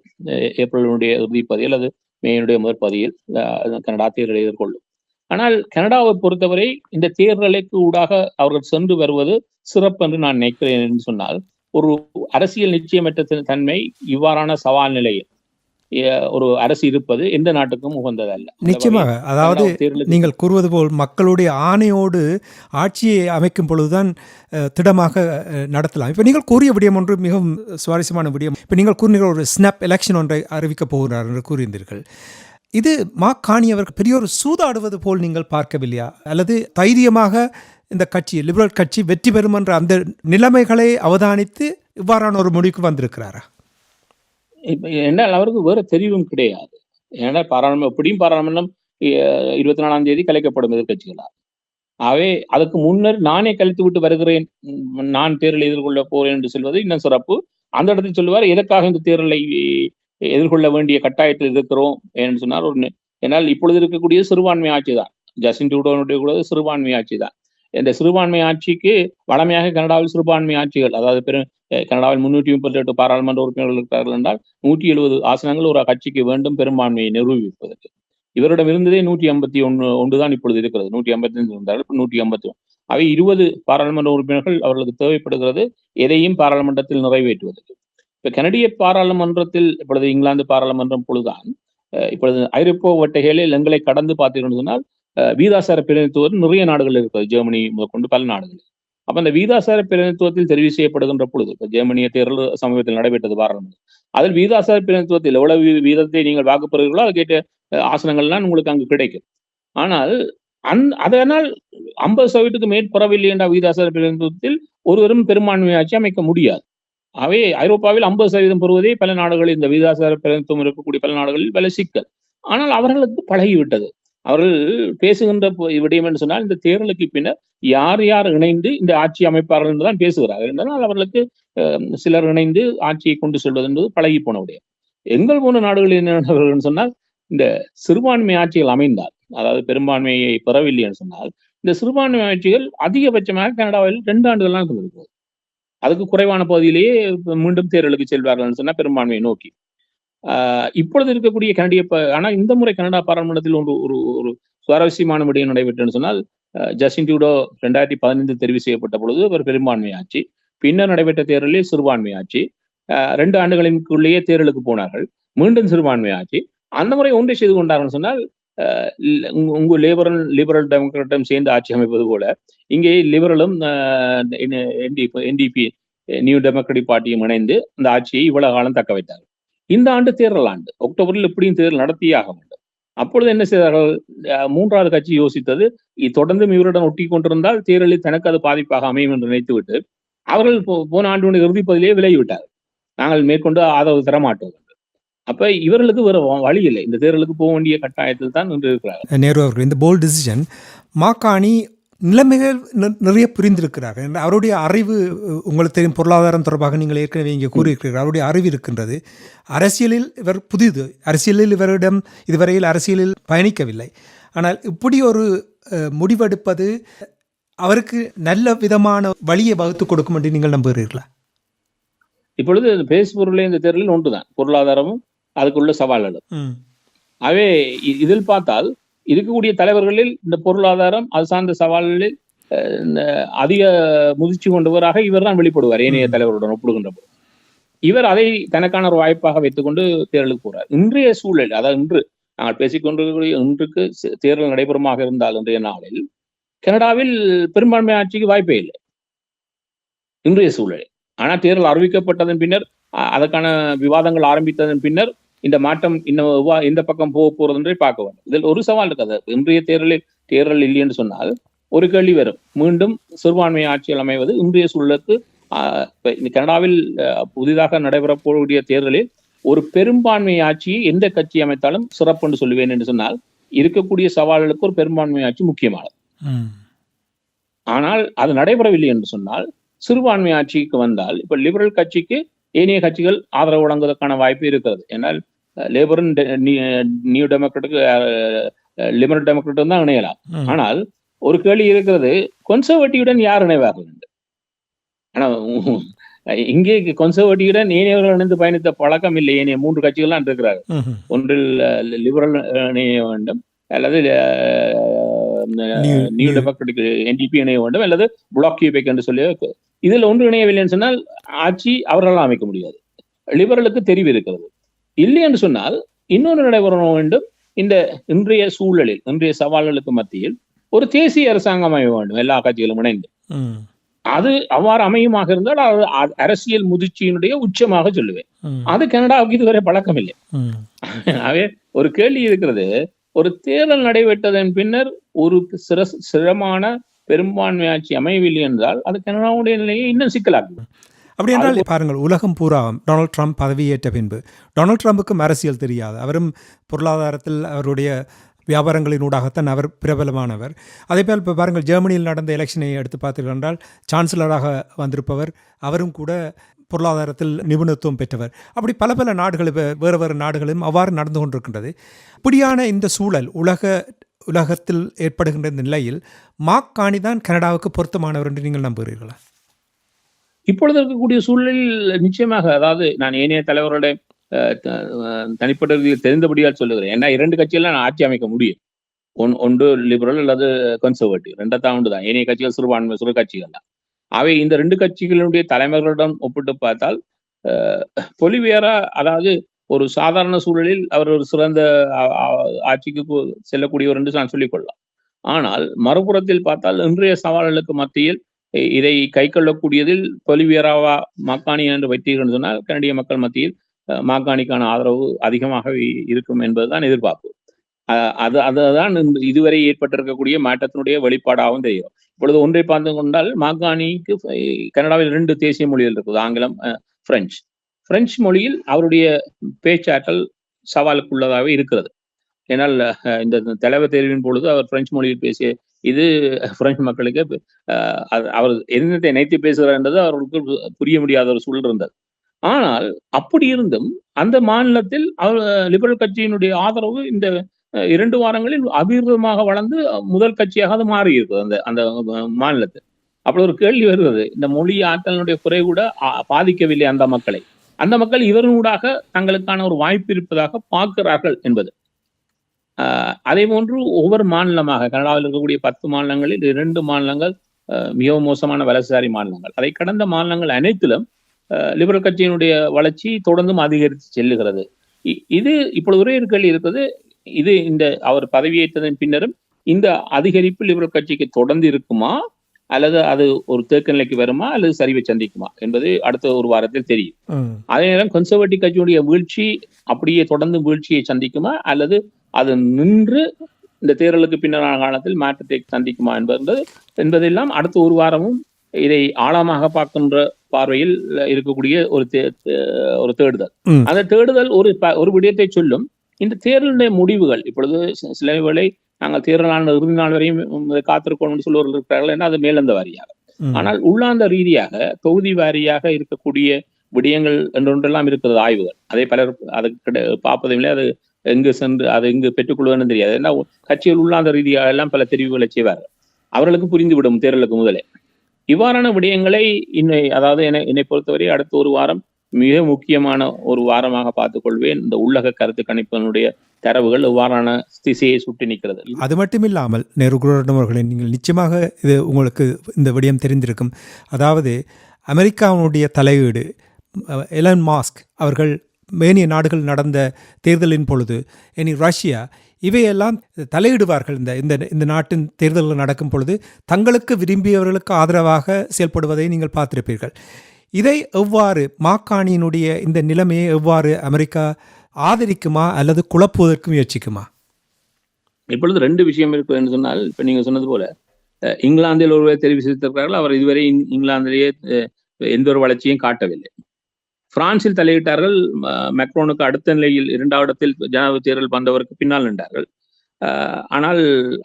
ஏப்ரலினுடைய இறுதி பகுதியில் அல்லது மேனுடைய முதல் பகுதியில் கனடா தேர்தலை எதிர்கொள்ளும். ஆனால் கனடாவை பொறுத்தவரை இந்த தேர்தலுக்கு ஊடாக அவர்கள் சென்று வருவது சிறப்பு என்று நான் நினைக்கிறேன் என்று சொன்னால், ஒரு அரசியல் நிச்சயமற்ற தன்மை இவ்வாறான சவால் நிலையில் ஒரு அரசு இருப்பது எந்த நாட்டுக்கும் உகந்ததல்ல. நிச்சயமாக. அதாவது நீங்கள் கூறுவது போல் மக்களுடைய ஆணையோடு ஆட்சியை அமைக்கும் பொழுதுதான் திடமாக நடத்தலாம். இப்போ நீங்கள் கூறிய விடயம் ஒன்று மிகவும் சுவாரஸ்யமான விடயம். இப்போ நீங்கள் கூறினீர்கள் ஒரு ஸ்னாப் எலெக்ஷன் ஒன்றை அறிவிக்கப் போகிறார் என்று கூறியிருந்தீர்கள். இது மார்க் கார்னி அவர்கள் பெரிய ஒரு சூதாடுவது போல் நீங்கள் பார்க்கவில்லையா? அல்லது தைரியமாக இந்த கட்சி, லிபரல் கட்சி வெற்றி பெறும் என்ற அந்த நிலைமைகளை அவதானித்து இவ்வாறான ஒரு முடிவுக்கு வந்திருக்கிறாரா? என்றால் அவருக்கு வேற தெரிவும் கிடையாது. ஏன்னா பாராளுமன்றம் 24ஆம் தேதி கலைக்கப்படும் எதிர்கட்சிகளால். ஆகவே அதுக்கு முன்னர் நானே கழித்து விட்டு வருகிறேன், நான் தேர்தலை எதிர்கொள்ள போறேன் என்று சொல்வது இன்னும் சிறப்பு. அந்த இடத்தில் சொல்லுவார், எதற்காக இந்த தேர்தலை எதிர்கொள்ள வேண்டிய கட்டாயத்தில் இருக்கிறோம் என்று சொன்னார். என்னால் இப்பொழுது இருக்கக்கூடிய சிறுபான்மை ஆட்சி தான், ஜஸ்டின் ட்ரூடோனுடைய கூட சிறுபான்மை ஆட்சி தான். இந்த சிறுபான்மை ஆட்சிக்கு வளமையாக கனடாவில் சிறுபான்மை ஆட்சிகள், அதாவது கனடாவில் 338 பாராளுமன்ற உறுப்பினர்கள் இருக்கிறார்கள் என்றால் 170 ஆசனங்கள் ஒரு கட்சிக்கு வேண்டும் பெரும்பான்மையை நிரூபிப்பதற்கு. இவரிடம் இருந்ததே 181 தான் இப்பொழுது இருக்கிறது. 185 இருந்தார்கள், 181. அவை 20 பாராளுமன்ற உறுப்பினர்கள் அவர்களுக்கு தேவைப்படுகிறது எதையும் பாராளுமன்றத்தில் நிறைவேற்றுவதற்கு. இப்ப கனடிய பாராளுமன்றத்தில் இப்பொழுது இங்கிலாந்து பாராளுமன்றம் பொழுதுதான் இப்பொழுது ஐரோப்பிய வட்டைகளில் எங்களை கடந்து பார்த்தீர்கள் சொன்னால் வீதாசார பிரதிநிதித்துவம் நிறைய நாடுகள் இருக்கிறது, ஜெர்மனி முதற்கொண்டு பல நாடுகள். அப்ப அந்த வீதாசார பிரதிநிதித்துவத்தில் தெரிவு செய்யப்படுகின்ற பொழுது, இப்ப ஜெர்மனிய தேர்தல் சமீபத்தில் நடைபெற்றது பாராளுமன்றம், அதில் வீதாசார பிரதிநிதித்துவத்தில் எவ்வளவு வீதத்தை நீங்கள் வாக்குப்பெறுகிறீர்களோ அது கேட்ட ஆசனங்கள்லாம் உங்களுக்கு அங்கு கிடைக்கும். ஆனால் அதனால் 50% மேற்பெறவில்லை என்ற வீதாசார பிரதிநிதித்துவத்தில் ஒருவரும் பெரும்பான்மை ஆட்சி அமைக்க முடியாது. அவை ஐரோப்பாவில் 50% பெறுவதே பல நாடுகளில், இந்த வீதாசார பிரதிநிதித்துவம் இருக்கக்கூடிய பல நாடுகளில் பல சிக்கல். ஆனால் அவர்களுக்கு பழகிவிட்டது. அவர்கள் பேசுகின்ற விடயம் என்று சொன்னால், இந்த தேர்தலுக்கு பின்னர் யார் யார் இணைந்து இந்த ஆட்சி அமைப்பார்கள் என்றுதான் பேசுகிறார்கள். என்றால் அவர்களுக்கு சிலர் இணைந்து ஆட்சியை கொண்டு செல்வது என்பது பழகி போன விடயம். எங்கள் போன நாடுகளில் என்ன சொன்னால், இந்த சிறுபான்மை ஆட்சிகள் அமைந்தால், அதாவது பெரும்பான்மையை பெறவில்லை என்று சொன்னால், இந்த சிறுபான்மை ஆட்சிகள் அதிகபட்சமாக கனடாவில் 2 ஆண்டுகள் தான் இருக்கிறது. அதுக்கு குறைவான பகுதியிலேயே மீண்டும் தேர்தலுக்கு செல்வார்கள் சொன்னா பெரும்பான்மையை நோக்கி. இப்பொழுது இருக்கக்கூடிய கனடிய ஆனா இந்த முறை கனடா பாராளுமன்றத்தில் ஒரு சுவாரஸ்யமான விடயம் நடைபெற்றுன்னு சொன்னால், ஜஸ்டின் ட்ரூடோ 2015 தெரிவு செய்யப்பட்ட பொழுது அவர் பெரும்பான்மை ஆட்சி, பின்னர் நடைபெற்ற தேர்தலில் சிறுபான்மை ஆட்சி, 2 ஆண்டுகளின்குள்ளேயே தேர்தலுக்கு போனார்கள், மீண்டும் சிறுபான்மை ஆட்சி. அந்த முறை ஒன்றை செய்து கொண்டார்கள் சொன்னால், உங்க லிபரல் டெமோக்ராட்டும் சேர்ந்து ஆட்சி அமைப்பது போல இங்கே லிபரலும் NDP நியூ டெமோக்ராட்டிக் பார்ட்டியும் இணைந்து அந்த ஆட்சியை இவ்வளவு காலம் தக்க வைத்தார்கள். இந்த ஆண்டு தேர்தல் ஆண்டு, அக்டோபரில் எப்படியும் தேர்தல் நடத்தியே ஆக வேண்டும். அப்பொழுது என்ன செய்தார்கள்? மூன்றாவது கட்சி யோசித்தது, தொடர்ந்தும் இவருடன் ஒட்டி கொண்டிருந்தால் தேர்தலில் தனக்கு அது பாதிப்பாக அமையும் என்று நினைத்துவிட்டு, அவர்கள் போன ஆண்டு இறுதிப் பகுதியிலே விலகிவிட்டார்கள். நாங்கள் மேற்கொண்டு ஆதரவு தரமாட்டோம் என்று. அப்ப இவர்களுக்கு வேற வழி இல்லை. இந்த தேர்தலுக்கு போக வேண்டிய கட்டாயத்தில் தான் இன்று இருக்கிறார்கள். நேரு அவர்கள் இந்த போல்ட் டிசிஷன் மாக்காணி நிலைமைகள் நிறைய புரிந்திருக்கிறார்கள். அவருடைய அறிவு உங்களுக்கு தெரியும், பொருளாதாரம் தொடர்பாக நீங்கள் ஏற்கனவே இங்கே கூறியிருக்கிறீர்கள். அவருடைய அறிவு இருக்கின்றது. அரசியலில் இவர் புதிது, அரசியலில் இவரிடம் இதுவரையில் அரசியலில் பயணிக்கவில்லை. ஆனால் இப்படி ஒரு முடிவெடுப்பது அவருக்கு நல்ல விதமான வழியை வகுத்து கொடுக்கும் என்று நீங்கள் நம்புகிறீர்களா? இப்பொழுது பேசுபொருளே இந்த தேர்தலில் ஒன்றுதான், பொருளாதாரமும் அதுக்குள்ள சவால்களும். ஆகவே இதில் பார்த்தால் இருக்கக்கூடிய தலைவர்களில் இந்த பொருளாதாரம் அது சார்ந்த சவால்களில் அதிக முதிர்ச்சி கொண்டவராக இவர் தான் வெளிப்படுவார் ஏனைய தலைவருடன் ஒப்பிடுகின்ற போது. இவர் அதை தனக்கான ஒரு வாய்ப்பாக வைத்துக்கொண்டு தேர்தலுக்கு போறார். இன்றைய சூழல், அதாவது இன்று நாங்கள் பேசிக்கொண்டிருக்கக்கூடிய இன்றுக்கு தேர்தல் நடைபெறுமாக இருந்தால் இன்றைய நாளில் கனடாவில் பெரும்பான்மை ஆட்சிக்கு வாய்ப்பே இல்லை இன்றைய சூழல். ஆனால் தேர்தல் அறிவிக்கப்பட்டதன் பின்னர், அதற்கான விவாதங்கள் ஆரம்பித்ததன் பின்னர் இந்த மாற்றம் இன்னும் இந்த பக்கம் போக போறது என்றே பார்க்க வேண்டும். இதில் ஒரு சவால் இருக்காது. இன்றைய தேர்தல் இல்லை என்று சொன்னால் ஒரு கேள்வி வரும், மீண்டும் சிறுபான்மை ஆட்சிகள் அமைவது இன்றைய சூழலுக்கு கனடாவில் புதிதாக நடைபெறக்கூடிய தேர்தலில் ஒரு பெரும்பான்மை ஆட்சியை எந்த கட்சி அமைத்தாலும் சிறப்பு என்று சொல்லுவேன் என்று சொன்னால், இருக்கக்கூடிய சவால்களுக்கு ஒரு பெரும்பான்மை ஆட்சி முக்கியமானது. ஆனால் அது நடைபெறவில்லை என்று சொன்னால் சிறுபான்மை ஆட்சிக்கு வந்தால், இப்ப லிபரல் கட்சிக்கு ஏனைய கட்சிகள் ஆதரவு வழங்குவதற்கான வாய்ப்பு இருக்கிறது. ஏன்னால் லேபரும் நியூ டெமோக்ராட்டுக்கு லிபரல் டெமோக்ராட்டும் தான் இணையலாம். ஆனால் ஒரு கேள்வி இருக்கிறது, கன்சர்வேட்டிவுடன் யார் இணைவார்கள் என்று. ஆனா இங்கே கன்சர்வேட்டிவுடன் ஏனையவர்கள் இணைந்து பயணித்த பழக்கம் இல்லை. ஏனைய 3 கட்சிகள் தான் இருக்கிறார்கள். ஒன்றில் லிபரல் இணைய வேண்டும், அல்லது நியூ டெமோக்ராட்டிக் NDP இணைய வேண்டும், அல்லது பிளாக் கியூபெக் என்று சொல்லி இதில் ஒன்று இணையவில்லை சொன்னால் ஆட்சி அவர்களால் அமைக்க முடியாது. லிபரலுக்கு தெரிவு இருக்கிறது. இல்லை என்று சொன்னால் இன்னொன்று நடைபெற வேண்டும். இந்த இன்றைய சூழலில், இன்றைய சவால்களுக்கு மத்தியில் ஒரு தேசிய அரசாங்கம் அமைய வேண்டும், எல்லா கட்சிகளும் இணைந்து. அது அவ்வாறு அமையுமாக இருந்தால் அது அரசியல் முதிர்ச்சியினுடைய உச்சமாக சொல்லுவேன். அது கனடாவுக்கு இதுவரை பழக்கம் இல்லை. ஆகவே ஒரு கேள்வி இருக்கிறது, ஒரு தேர்தல் நடைபெற்றதன் பின்னர் ஒரு சிரமமான பெரும்பான்மை ஆட்சி அமையவில்லை என்றால் அது கனடாவுடைய நிலையை இன்னும் சிக்கலாகும். அப்படி என்றால் பாருங்கள், உலகம் பூரா டொனால்ட் ட்ரம்ப் பதவியேற்ற பின்பு டொனால்ட் ட்ரம்புக்கும் அரசியல் தெரியாது. அவரும் பொருளாதாரத்தில் அவருடைய வியாபாரங்களினூடாகத்தான் அவர் பிரபலமானவர். அதேபோல் இப்போ பாருங்கள், ஜெர்மனியில் நடந்த எலெக்ஷனை எடுத்து பார்த்தீர்கள் என்றால் சான்சலராக வந்திருப்பவர் அவரும் கூட பொருளாதாரத்தில் நிபுணத்துவம் பெற்றவர். அப்படி பல பல நாடுகள், வேறு நாடுகளும் அவ்வாறு நடந்து கொண்டிருக்கின்றது. இப்படியான இந்த சூழல் உலகத்தில் ஏற்படுகின்ற இந்த நிலையில் மாக்காணி தான் கனடாவுக்கு பொருத்தமானவர் என்று நீங்கள் நம்புகிறீர்களா? இப்பொழுது இருக்கக்கூடிய சூழலில் நிச்சயமாக, அதாவது நான் ஏனைய தலைவர்களுடைய தனிப்பட்ட ரீதியில் தெரிந்தபடியால் சொல்லுகிறேன். ஏன்னா 2 கட்சியெல்லாம் நான் ஆட்சி அமைக்க முடியும். ஒன்று லிபரல் அல்லது கன்சர்வேட்டிவ், 2 தான். ஏனைய கட்சிகள் சிறுபான்மை சிறு கட்சிகள் தான். அவை இந்த 2 கட்சிகளுடைய தலைவர்களுடன் ஒப்பிட்டு பார்த்தால் பொலிவேரா, அதாவது ஒரு சாதாரண சூழலில் அவர் ஒரு சிறந்த ஆட்சிக்கு செல்லக்கூடியவர் என்று நான் சொல்லிக்கொள்ளலாம். ஆனால் மறுபுறத்தில் பார்த்தால் இன்றைய சவால்களுக்கு மத்தியில் இதை கை கொள்ளக்கூடியதில் பொலிவேராவா மாக்காணி என்று வைத்தீர்கள் சொன்னால் கனடிய மக்கள் மத்தியில் மாக்காணிக்கான ஆதரவு அதிகமாக இருக்கும் என்பதுதான் எதிர்பார்ப்பு. அதுதான் இதுவரை ஏற்பட்டிருக்கக்கூடிய மாற்றத்தினுடைய வெளிப்பாடாகவும் தெரியும். இப்பொழுது ஒன்றை பார்த்து கொண்டால் மாக்காணிக்கு கனடாவில் 2 தேசிய மொழிகள் இருக்குது, ஆங்கிலம், பிரெஞ்சு மொழியில் அவருடைய பேச்சாற்றல் சவாலுக்குள்ளதாகவே இருக்கிறது. ஏன்னால் இந்த தலைவர் தேர்வின் பொழுது அவர் பிரெஞ்சு மொழியில் பேசிய இது பிரெஞ்சு மக்களுக்கு அவர் என்னத்தை நினைத்து பேசுகிறார் என்றது அவர்களுக்கு புரிய முடியாத ஒரு சூழல் இருந்தது. ஆனால் அப்படி இருந்தும் அந்த மாநிலத்தில் லிபரல் கட்சியினுடைய ஆதரவு இந்த 2 வாரங்களில் அபீர்வமாக வளர்ந்து முதல் கட்சியாக அது மாறி இருக்குது அந்த மாநிலத்தில். அப்படி ஒரு கேள்வி வருகிறது, இந்த மொழி ஆற்றலினுடைய குறை கூட பாதிக்கவில்லை அந்த மக்கள் இவர்களூடாக தங்களுக்கான ஒரு வாய்ப்பு இருப்பதாக பார்க்கிறார்கள் என்பது. அதே போன்று ஒவ்வொரு மாநிலமாக கனடாவில் இருக்கக்கூடிய 10 மாநிலங்களில் 2 மாநிலங்கள் மிகவும் மோசமான வலதுசாரி மாநிலங்கள். அதை கடந்த மாநிலங்கள் அனைத்திலும் லிபரல் கட்சியினுடைய வளர்ச்சி தொடர்ந்தும் அதிகரித்து செல்லுகிறது. இது இப்பொழுது ஒரே கேள்வி இருக்குது, இது இந்த அவர் பதவியேற்றதன் பின்னரும் இந்த அதிகரிப்பு லிபரல் கட்சிக்கு தொடர்ந்து இருக்குமா, அல்லது அது ஒரு தேக்க நிலைக்கு வருமா, அல்லது சரிவை சந்திக்குமா என்பது அடுத்த ஒரு வாரத்தில் தெரியும். அதே நேரம் கன்சர்வேட்டிவ் கட்சியினுடைய வீழ்ச்சி அப்படியே தொடர்ந்து வீழ்ச்சியை சந்திக்குமா, அல்லது அது நின்று இந்த தேர்தலுக்கு பின்னரான காலத்தில் மாற்றத்தை சந்திக்குமா என்பதெல்லாம் அடுத்த ஒரு வாரமும் இதை ஆழமாக பார்க்கின்ற பார்வையில் இருக்கக்கூடிய ஒரு தேடுதல். அந்த தேடுதல் ஒரு விடயத்தை சொல்லும். இந்த தேர்தலுடைய முடிவுகள் இப்பொழுது சில வேளை நாங்கள் தேர்தலான இறுதி நாள் வரையும் காத்திருக்கணும்னு சொல்லுவர்கள் இருக்கிறார்கள், ஏன்னா அது மேலந்த வாரியாக. ஆனால் உள்ளாந்த ரீதியாக தொகுதி வாரியாக இருக்கக்கூடிய விடயங்கள் என்றொன்றெல்லாம் இருக்கிறது ஆய்வுகள். அதை பலர் அதுக்கு பார்ப்பதில்லை. அது எங்கு சென்று அதை எங்கு பெற்றுக்கொள்வதுன்னு தெரியாது. ஏன்னா கட்சிகள் உள்ளாந்த ரீதியாக எல்லாம் பல தெரிவுகளை செய்வார்கள். அவர்களுக்கு புரிந்துவிடும் தேர்தலுக்கு முதலே. இவ்வாறான விடயங்களை அதாவது என்னை பொறுத்தவரை அடுத்த ஒரு வாரம் மிக முக்கியமான ஒரு வாரமாக பார்த்துக் கொள்வேன். இந்த உள்ளக கருத்து கணிப்பினுடைய தரவுகள் இவ்வாறான திசையை சுட்டி நிற்கிறது. அது மட்டும் இல்லாமல் அவர்களை நீங்கள் நிச்சயமாக இது உங்களுக்கு இந்த விடயம் தெரிந்திருக்கும். அதாவது அமெரிக்காவுடைய தலையீடு, எலன் மாஸ்க் அவர்கள் மேனிய நாடுகள் நடந்த தேர்தலின் பொழுது இனி ரஷ்யா இவையெல்லாம் தலையிடுவார்கள். இந்த நாட்டின் தேர்தல்கள் நடக்கும் பொழுது தங்களுக்கு விரும்பியவர்களுக்கு ஆதரவாக செயல்படுவதை நீங்கள் பார்த்திருப்பீர்கள். இதை எவ்வாறு மாக்காணியினுடைய இந்த நிலைமையை எவ்வாறு அமெரிக்கா ஆதரிக்குமா அல்லது குழப்புவதற்கு முயற்சிக்குமா? இப்பொழுது 2 விஷயம் இருக்கு என்று சொன்னால், இப்ப நீங்க சொன்னது போல இங்கிலாந்தில் ஒருவர் தெரிவித்திருக்கிறார்கள். அவர் இதுவரை இங்கிலாந்திலேயே எந்த ஒரு வளர்ச்சியும் காட்டவில்லை. பிரான்சில் தலையிட்டார்கள். மேக்ரோனுக்கு அடுத்த நிலையில் 2வது இடத்தில் ஜனாதிபதி தேர்தல் வந்தவருக்கு பின்னால் நின்றார்கள். ஆனால்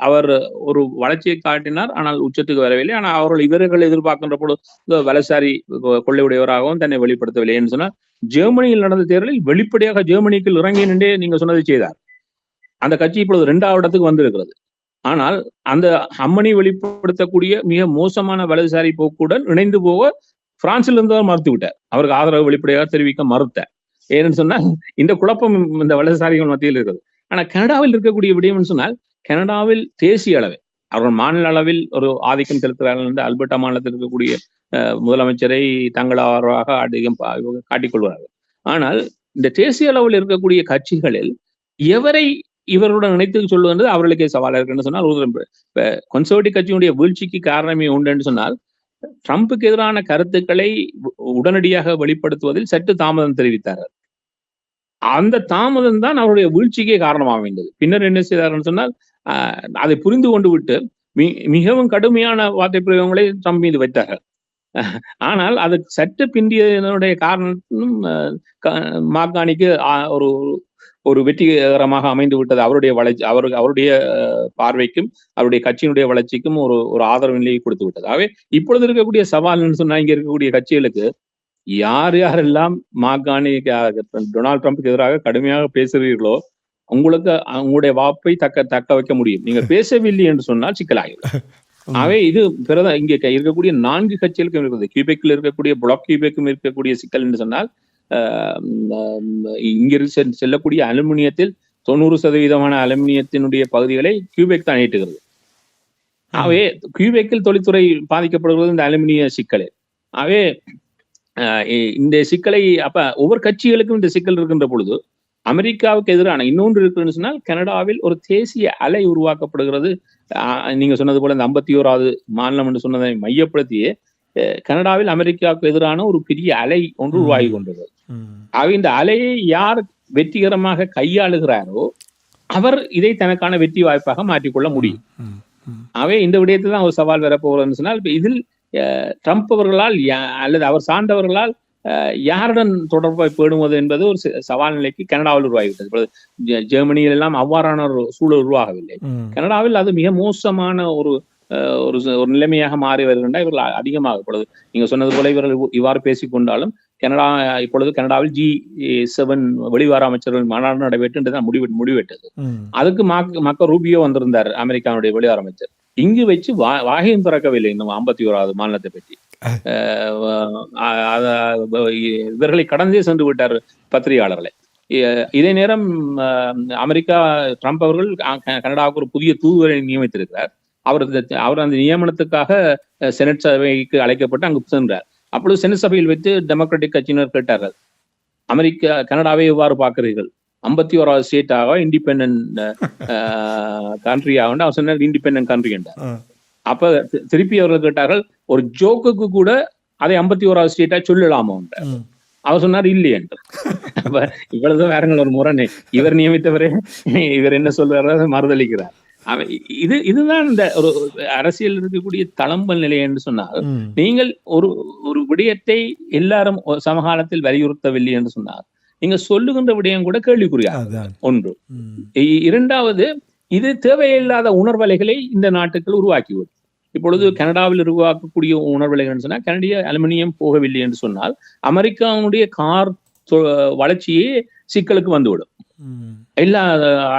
அவர் ஒரு வளர்ச்சியை காட்டினார், ஆனால் உச்சத்துக்கு வரவில்லை. ஆனால் இவர்கள் எதிர்பார்க்கின்ற பொழுது வலசாரி கொள்ளையுடையவராகவும் தன்னை வெளிப்படுத்தவில்லை என்று சொன்னால், ஜெர்மனியில் நடந்த தேர்தலில் வெளிப்படையாக ஜெர்மனிக்கு இறங்கி நின்றே நீங்க சொன்னதை செய்தார். அந்த கட்சி இப்பொழுது 2வது இடத்துக்கு வந்திருக்கிறது. ஆனால் அந்த அம்மணி வெளிப்படுத்தக்கூடிய மிக மோசமான வலதுசாரி போக்குடன் இணைந்து போக பிரான்சில் இருந்தவர் மறுத்து விட்டார். அவருக்கு ஆதரவு வெளிப்படையாக தெரிவிக்க மறுத்தார். ஏன்னு சொன்னால் இந்த குழப்பம் இந்த வலதுசாரிகள் மத்தியில் இருக்கிறது. ஆனா கனடாவில் இருக்கக்கூடிய விடயம் சொன்னால், கனடாவில் தேசிய அளவில் அவர்கள் மாநில அளவில் ஒரு ஆதிக்கம் செலுத்துகிறார்கள் என்று அல்பர்டா மாநிலத்தில் இருக்கக்கூடிய முதலமைச்சரை தங்களாக அதிகம் காட்டிக்கொள்வார்கள். ஆனால் இந்த தேசிய அளவில் இருக்கக்கூடிய கட்சிகளில் எவரை இவருடன் இணைத்து சொல்லுவது அவர்களுக்கே சவாலாக இருக்குன்னு சொன்னால், கன்சர்வேட்டிவ் கட்சியினுடைய வீழ்ச்சிக்கு காரணமே உண்டு என்று சொன்னால், ட்ரம்புக்கு எதிரான கருத்துக்களை உடனடியாக வெளிப்படுத்துவதில் சற்று தாமதம் தெரிவித்தார்கள். அந்த தாமதம் தான் அவருடைய வீழ்ச்சிக்கே காரணமாக வேண்டியது. பின்னர் என்ன செய்தார்கள் சொன்னால், அதை புரிந்து கொண்டு விட்டு மிகவும் கடுமையான வார்த்தை பிரயோகங்களை ட்ரம்ப் மீது வைத்தார்கள். ஆனால் அது சற்று பிந்தியதனுடைய காரணம் மார்கானிக்கு ஒரு வெற்றிகரமாக அமைந்து விட்டது. அவருடைய வளர்ச்சி அவருடைய பார்வைக்கும் அவருடைய கட்சியினுடைய வளர்ச்சிக்கும் ஒரு ஆதரவு நிலையை கொடுத்து விட்டது. ஆகவே இப்பொழுது இருக்கக்கூடிய சவால்னு சொன்னா, இங்க இருக்கக்கூடிய கட்சிகளுக்கு யாரெல்லாம் மார்கானி டொனால்ட் ட்ரம்புக்கு எதிராக கடுமையாக பேசுகிறீர்களோ உங்களுடைய வாப்பை தக்க வைக்க முடியும். நீங்க பேசவில்லை என்று சொன்னால் சிக்கலாகிவிடும். ஆகவே இது இங்க இருக்கக்கூடிய 4 கட்சிகளுக்கும் இருக்கிறது. கியூபெக்கில் இருக்கக்கூடிய பிளாக் கியூபெக்கும் இருக்கக்கூடிய சிக்கல் என்று சொன்னால், இங்கிருந்து செல்லக்கூடிய அலுமினியத்தில் 90% அலுமினியத்தினுடைய பகுதிகளை கியூபெக் தான் ஏற்றுகிறது. ஆகவே கியூபெக்கில் தொழில்துறை பாதிக்கப்படுகிறது இந்த அலுமினிய சிக்கலை. ஆகவே இந்த சிக்கலை ஒவ்வொரு கட்சிகளுக்கும் இந்த சிக்கல் இருக்கின்ற பொழுது அமெரிக்காவுக்கு எதிரான இன்னொன்று இருக்குன்னு சொன்னால், கனடாவில் ஒரு தேசிய அலை உருவாக்கப்படுகிறது. நீங்க சொன்னது போல இந்த 51வது மாநிலம் என்று சொன்னதை மையப்படுத்தியே கனடாவில் அமெரிக்காவுக்கு எதிரான ஒரு பெரிய அலை ஒன்று உருவாகி கொண்டது. ஆக இந்த அலையை யார் வெற்றிகரமாக கையாளுகிறாரோ அவர் இதை தனக்கான வெற்றி வாய்ப்பாக மாற்றிக்கொள்ள முடியும். ஆகவே இந்த விடயத்தை தான் ஒரு சவால் வரப்போகிறதுன்னு சொன்னால், இதில் ட்ரம்ப் அவர்களால் அல்லது அவர் சார்ந்தவர்களால் யாருடன் தொடர்பை பேணுவது என்பது ஒரு சவால் நிலைக்கு கனடாவில் உருவாகிவிட்டது. ஜெர்மனியில் எல்லாம் அவ்வாறான ஒரு சூழல் உருவாகவில்லை. கனடாவில் அது மிக மோசமான ஒரு நிலைமையாக மாறி வருகின்ற இவர்கள் அதிகமாக இப்பொழுது நீங்க சொன்னது போல இவர்கள் இவ்வாறு பேசிக்கொண்டாலும் இப்பொழுது கனடாவில் G7 வெளிவார அமைச்சர்கள் மாநாடு நடைபெற்று முடிவெட்டது. அதுக்கு மார்க்கோ ரூபியோ வந்திருந்தார், அமெரிக்காவுடைய வெளிவார அமைச்சர். இங்கு வச்சு வாகையும் திறக்கவில்லை இன்னும் 51வது மாநிலத்தை பற்றி. இவர்களை கடந்தே சென்று விட்டார் பத்திரிகையாளர்களை. இதே நேரம் அமெரிக்கா ட்ரம்ப் அவர்கள் கனடாவுக்கு ஒரு புதிய தூதுவரை நியமித்திருக்கிறார். அவர் அந்த நியமனத்துக்காக செனட் சபைக்கு அழைக்கப்பட்டு அங்கு சென்றார். அப்பொழுது செனட் சபையில் வைத்து டெமோக்ராட்டிக் கட்சியினர் கேட்டார்கள், கனடாவை எவ்வாறு பார்க்கிறீர்கள்? 51வது ஸ்டேட்டாக இண்டிபெண்டன்ட் கண்ட்ரியாக அவர் சொன்னார், இண்டிபெண்டன்ட் கண்ட்ரி என்றார். அப்ப திருப்பி அவர்கள் கேட்டார்கள், ஒரு ஜோக்குக்கு கூட அதை 51வது ஸ்டேட்டா சொல்லலாமா? அவர் சொன்னார் இல்லை என்று. அப்ப இவ்வளவு வேறங்கள் ஒரு முரணை. இவர் நியமித்தவரே இவர் என்ன சொல்றாரு மறுதளிக்கிறார். இதுதான் இந்த ஒரு அரசியல் இருக்கக்கூடிய தளம்பல் நிலை என்று சொன்னால், நீங்கள் ஒரு ஒரு விடயத்தை எல்லாரும் சமகாலத்தில் வலியுறுத்தவில்லை என்று சொன்னார், நீங்க சொல்லுகின்ற விடயம் கூட கேள்விக்குறியாக ஒன்று. இரண்டாவது, இது தேவையில்லாத உணர்வலைகளை இந்த நாட்டுக்குள் உருவாக்கிவிடும். இப்பொழுது கனடாவில் உருவாக்கக்கூடிய உணர்வலைகள் சொன்னா, கனடிய அலுமினியம் போகவில்லை என்று சொன்னால் அமெரிக்காவுடைய கார் வளர்ச்சியே சிக்கலுக்கு வந்துவிடும். எல்லா